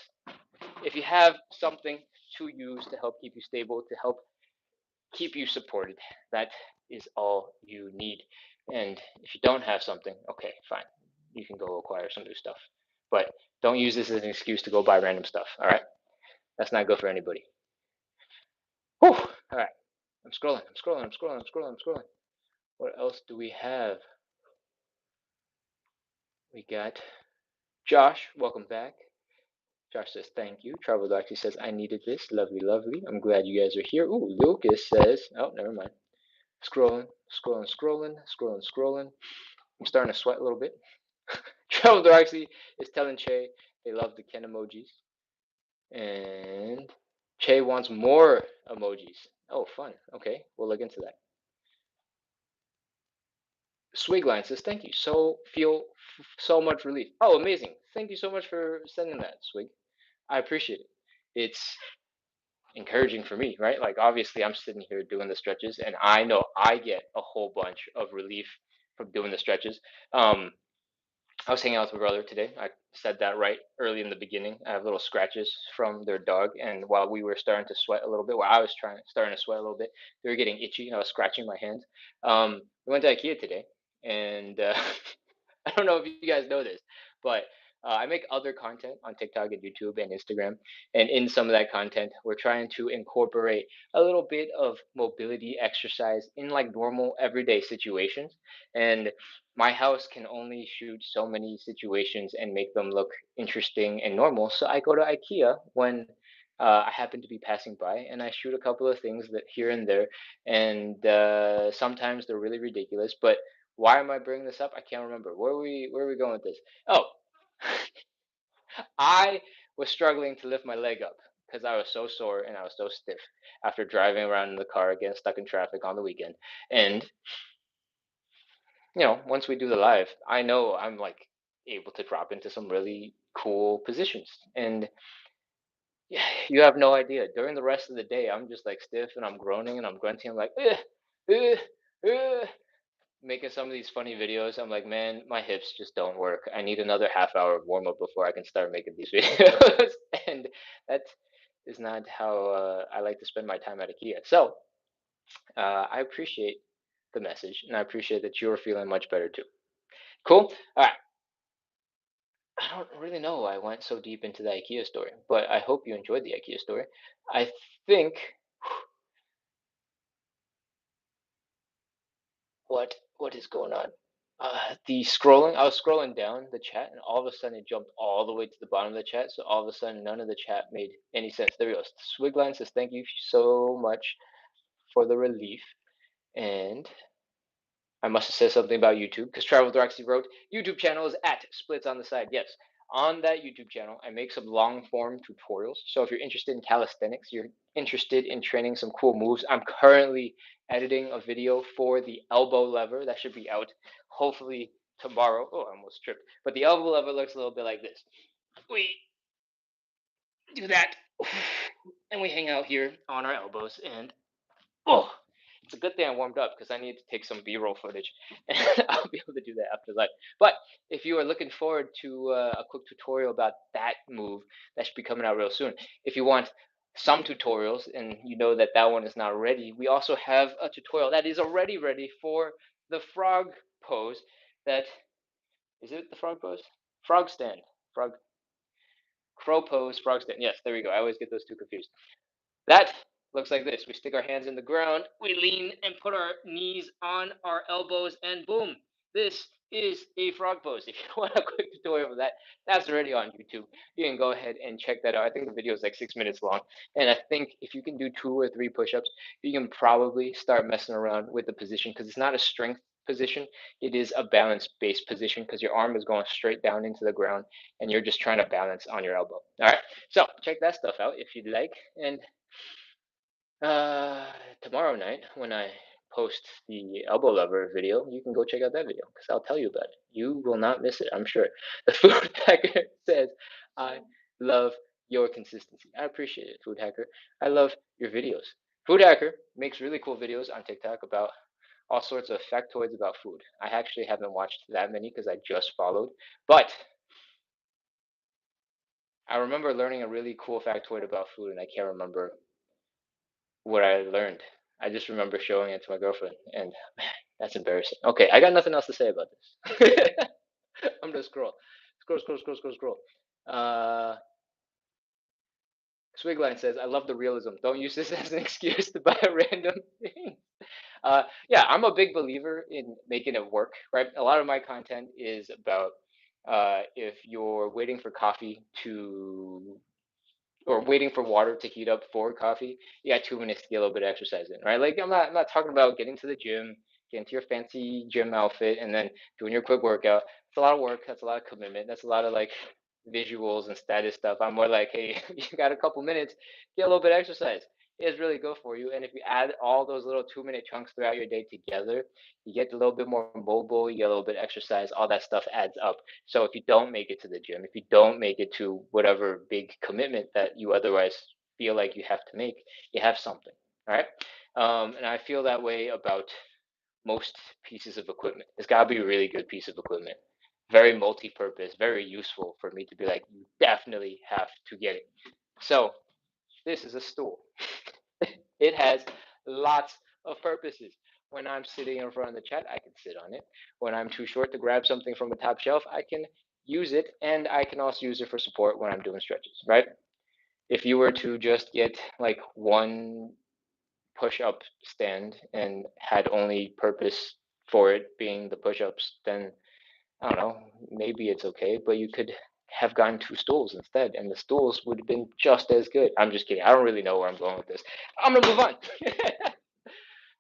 if you have something to use to help keep you stable, to help keep you supported, that is all you need. And if you don't have something, okay, fine. You can go acquire some new stuff. But don't use this as an excuse to go buy random stuff, all right? That's not good for anybody. Whew, all right. I'm scrolling. What else do we have? We got Josh. Welcome back. Josh says, thank you. Travel Doctor says, I needed this. Lovely, lovely. I'm glad you guys are here. Ooh, Lucas says, oh, never mind. Scrolling. I'm starting to sweat a little bit. Travel Doctor is telling Che they love the Ken emojis. And Che wants more emojis. Oh, fun. Okay, we'll look into that. Swigline says, thank you. Feel so much relief. Oh, amazing. Thank you so much for sending that, Swig. I appreciate it. It's encouraging for me, right? Like obviously I'm sitting here doing the stretches, and I know I get a whole bunch of relief from doing the stretches. Um, I was hanging out with my brother today. I said that right early in the beginning. I have little scratches from their dog, and while we were starting to sweat a little bit, while I was starting to sweat a little bit, they were getting itchy, and I was scratching my hands. We went to IKEA today, and I don't know if you guys know this, but I make other content on TikTok and YouTube and Instagram. And in some of that content, we're trying to incorporate a little bit of mobility exercise in like normal everyday situations. And my house can only shoot so many situations and make them look interesting and normal. So I go to IKEA when I happen to be passing by, and I shoot a couple of things that here and there. And sometimes they're really ridiculous, but why am I bringing this up? I can't remember. Where are we going with this? Oh, I was struggling to lift my leg up because I was so sore and I was so stiff after driving around in the car, getting stuck in traffic on the weekend. And once we do the live, I know I'm like able to drop into some really cool positions. And yeah, you have no idea. During the rest of the day, I'm just like stiff and I'm groaning and I'm grunting. I'm like, making some of these funny videos. I'm like, man, my hips just don't work. I need another half hour of warm up before I can start making these videos. And that is not how I like to spend my time at IKEA. So I appreciate the message, and I appreciate that you're feeling much better too. Cool. All right. I don't really know why I went so deep into the IKEA story, but I hope you enjoyed the IKEA story. I think what is going on? The scrolling. I was scrolling down the chat, and all of a sudden it jumped all the way to the bottom of the chat. So all of a sudden, none of the chat made any sense. There we go. Swigline says, "Thank you so much for the relief." And I must have said something about YouTube because Travel Roxy wrote, YouTube channel is at Splits on the side. Yes, on that YouTube channel, I make some long form tutorials. So if you're interested in calisthenics, you're interested in training some cool moves, I'm currently editing a video for the elbow lever that should be out hopefully tomorrow. Oh, I almost tripped. But the elbow lever looks a little bit like this. We do that, and we hang out here on our elbows, and oh, it's a good thing I warmed up because I need to take some B-roll footage, and I'll be able to do that after that. But if you are looking forward to a quick tutorial about that move, that should be coming out real soon. If you want some tutorials and you know that that one is not ready, we also have a tutorial that is already ready for the frog pose. That is it. The frog pose, frog stand, frog crow pose, frog stand. Yes, there we go. I always get those two confused. That looks like this. We stick our hands in the ground, we lean and put our knees on our elbows, and boom, this is a frog pose. If you want a quick tutorial of that, that's already on YouTube. You can go ahead and check that out. I think the video is like 6 minutes long. And I think if you can do 2 or 3 push-ups, you can probably start messing around with the position because it's not a strength position. It is a balance-based position because your arm is going straight down into the ground and you're just trying to balance on your elbow. All right. So check that stuff out if you'd like. And uh, tomorrow night when I post the elbow lever video, you can go check out that video because I'll tell you about it. You will not miss it, I'm sure. The food hacker says, "I love your consistency." I appreciate it, food hacker. I love your videos. Food hacker makes really cool videos on TikTok about all sorts of factoids about food. I actually haven't watched that many because I just followed, but I remember learning a really cool factoid about food, and I can't remember what I learned. I just remember showing it to my girlfriend, and man, that's embarrassing. Okay, I got nothing else to say about this. I'm gonna scroll. Uh, Swigline says, "I love the realism. Don't use this as an excuse to buy a random thing." Yeah, I'm a big believer in making it work. Right, a lot of my content is about if you're waiting for coffee to or waiting for water to heat up for coffee, you got 2 minutes to get a little bit of exercise in, right? Like I'm not talking about getting to the gym, getting to your fancy gym outfit, and then doing your quick workout. It's a lot of work. That's a lot of commitment. That's a lot of like visuals and status stuff. I'm more like, hey, you got a couple minutes, get a little bit of exercise. It's really good for you. And if you add all those little 2 minute chunks throughout your day together, you get a little bit more mobile, you get a little bit of exercise, all that stuff adds up. So if you don't make it to the gym, if you don't make it to whatever big commitment that you otherwise feel like you have to make, you have something. All right. And I feel that way about most pieces of equipment. It's got to be a really good piece of equipment, very multi-purpose, very useful for me to be like, you definitely have to get it. So this is a stool. It has lots of purposes. When I'm sitting in front of the chat, I can sit on it. When I'm too short to grab something from the top shelf, I can use it, and I can also use it for support when I'm doing stretches, right? If you were to just get like one push-up stand and had only purpose for it being the push-ups, then I don't know, maybe it's okay, but you could have gotten two stools instead, and the stools would have been just as good. I'm just kidding. I don't really know where I'm going with this. I'm gonna move on.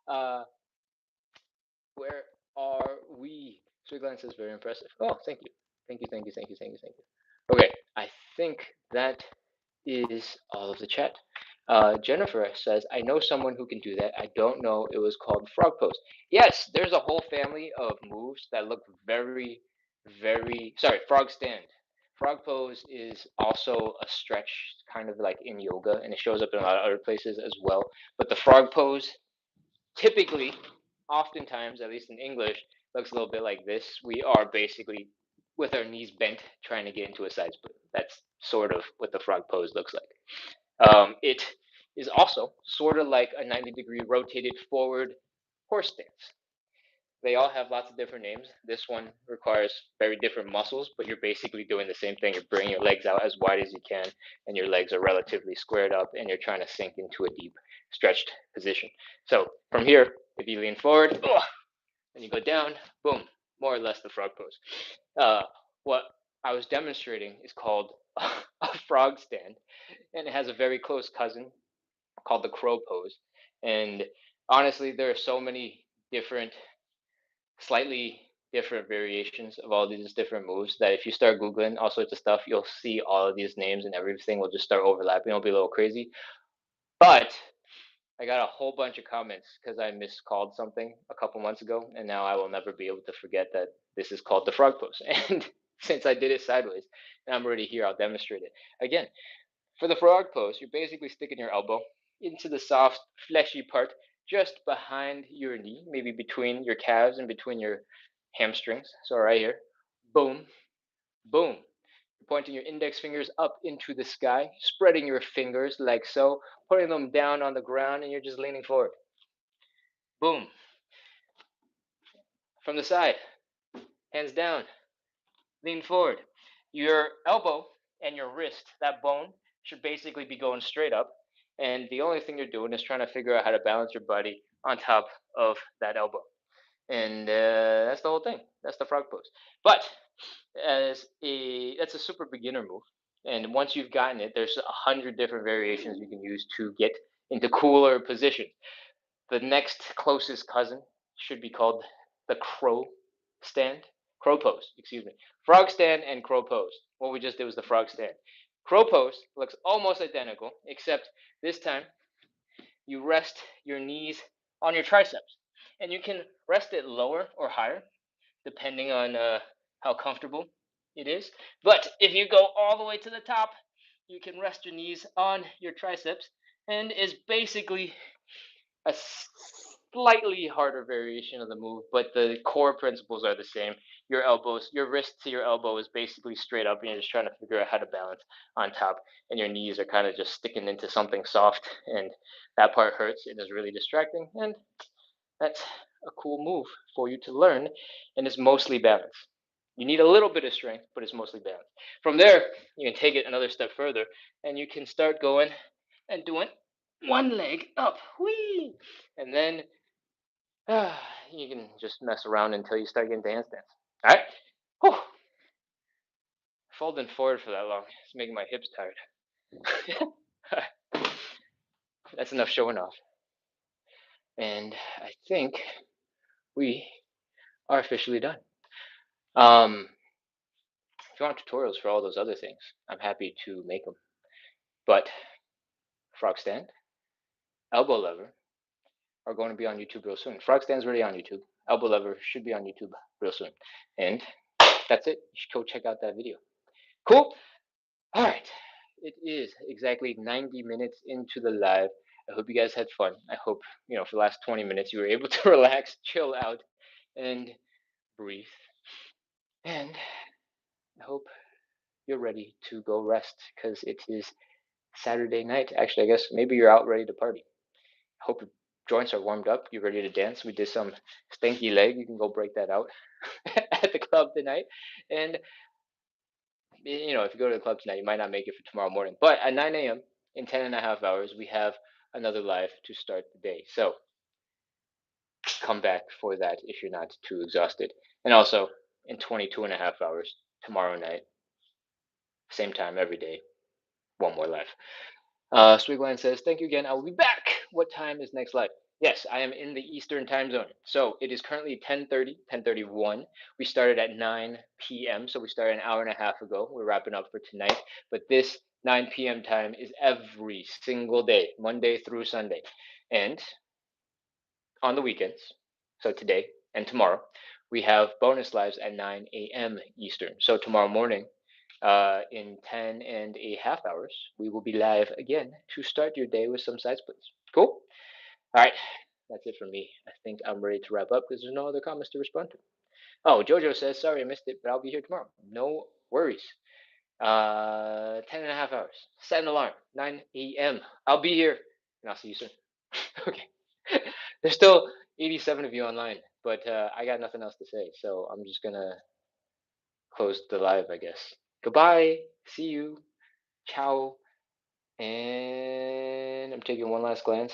uh, where are we? Sweetland says very impressive. Oh, thank you. Thank you, thank you, thank you, thank you, thank you. Okay, I think that is all of the chat. Jennifer says, I know someone who can do that. I don't know it was called frog pose. Yes, there's a whole family of moves that look very, very, sorry, frog stand. Frog pose is also a stretch, kind of like in yoga, and it shows up in a lot of other places as well. But the frog pose typically, oftentimes, at least in English, looks a little bit like this. We are basically with our knees bent trying to get into a side split. That's sort of what the frog pose looks like. It is also sort of like a 90-degree rotated forward horse stance. They all have lots of different names. This one requires very different muscles, but you're basically doing the same thing. You're bringing your legs out as wide as you can, and your legs are relatively squared up, and you're trying to sink into a deep, stretched position. So from here, if you lean forward, and you go down, boom, more or less the frog pose. What I was demonstrating is called a frog stand, and it has a very close cousin called the crow pose. And honestly, there are so many different slightly different variations of all these different moves that if you start Googling all sorts of stuff, you'll see all of these names and everything will just start overlapping. It'll be a little crazy. But I got a whole bunch of comments because I miscalled something a couple months ago, and now I will never be able to forget that this is called the frog pose. And since I did it sideways and I'm already here, I'll demonstrate it. Again, for the frog pose, you're basically sticking your elbow into the soft, fleshy part just behind your knee, maybe between your calves and between your hamstrings. So right here, boom, boom. You're pointing your index fingers up into the sky, spreading your fingers like so, putting them down on the ground, and you're just leaning forward. Boom. From the side, hands down, lean forward. Your elbow and your wrist, that bone, should basically be going straight up. And the only thing you're doing is trying to figure out how to balance your body on top of that elbow. And that's the whole thing. That's the frog pose. But that's a super beginner move. And once you've gotten it, there's 100 different variations you can use to get into cooler positions. The next closest cousin should be called the crow stand. Crow pose, excuse me. Frog stand and crow pose. What we just did was the frog stand. Crow pose looks almost identical, except this time you rest your knees on your triceps. And you can rest it lower or higher, depending on how comfortable it is. But if you go all the way to the top, you can rest your knees on your triceps, and is basically a slightly harder variation of the move, but the core principles are the same. Your elbows, your wrist to your elbow is basically straight up, and you're just trying to figure out how to balance on top, and your knees are kind of just sticking into something soft, and that part hurts and is really distracting, and that's a cool move for you to learn, and it's mostly balance. You need a little bit of strength, but it's mostly balance. From there, you can take it another step further, and you can start going and doing one leg up, whee, and then you can just mess around until you start getting to handstands. All right, whew. Folding forward for that long, it's making my hips tired. That's enough showing off, and I think we are officially done. If you want tutorials for all those other things, I'm happy to make them. But frog stand, elbow lever are going to be on YouTube real soon. Frog stand's already on YouTube. Elbow lever should be on YouTube real soon. And that's it. You should go check out that video. Cool. All right. it is exactly 90 minutes into the live. I hope you guys had fun. I hope, for the last 20 minutes you were able to relax, chill out, and breathe. And I hope you're ready to go rest because it is Saturday night. Actually, I guess maybe you're out ready to party. Hope your joints are warmed up. You're ready to dance. We did some stanky leg. You can go break that out at the club tonight. And if you go to the club tonight, you might not make it for tomorrow morning. But at 9 a.m., in 10 and a half hours, we have another live to start the day. So come back for that if you're not too exhausted. And also, in 22 and a half hours, tomorrow night, same time every day, one more live. Swigline says, thank you again. I will be back. What time is next live? Yes, I am in the Eastern time zone. So it is currently 10:30, 10:31. We started at 9 p.m. So we started an hour and a half ago. We're wrapping up for tonight. But this 9 p.m. time is every single day, Monday through Sunday. And on the weekends, so today and tomorrow, we have bonus lives at 9 a.m. Eastern. So tomorrow morning, in 10 and a half hours, we will be live again to start your day with some side splits. Cool? All right, that's it from me. I think I'm ready to wrap up because there's no other comments to respond to. Oh, Jojo says, sorry I missed it, but I'll be here tomorrow. No worries. 10 and a half hours. Set an alarm. 9 a.m. I'll be here, and I'll see you soon. Okay. There's still 87 of you online, but I got nothing else to say, so I'm just gonna close the live, I guess. Goodbye. See you. Ciao. And I'm taking one last glance.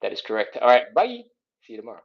That is correct. All right. Bye. See you tomorrow.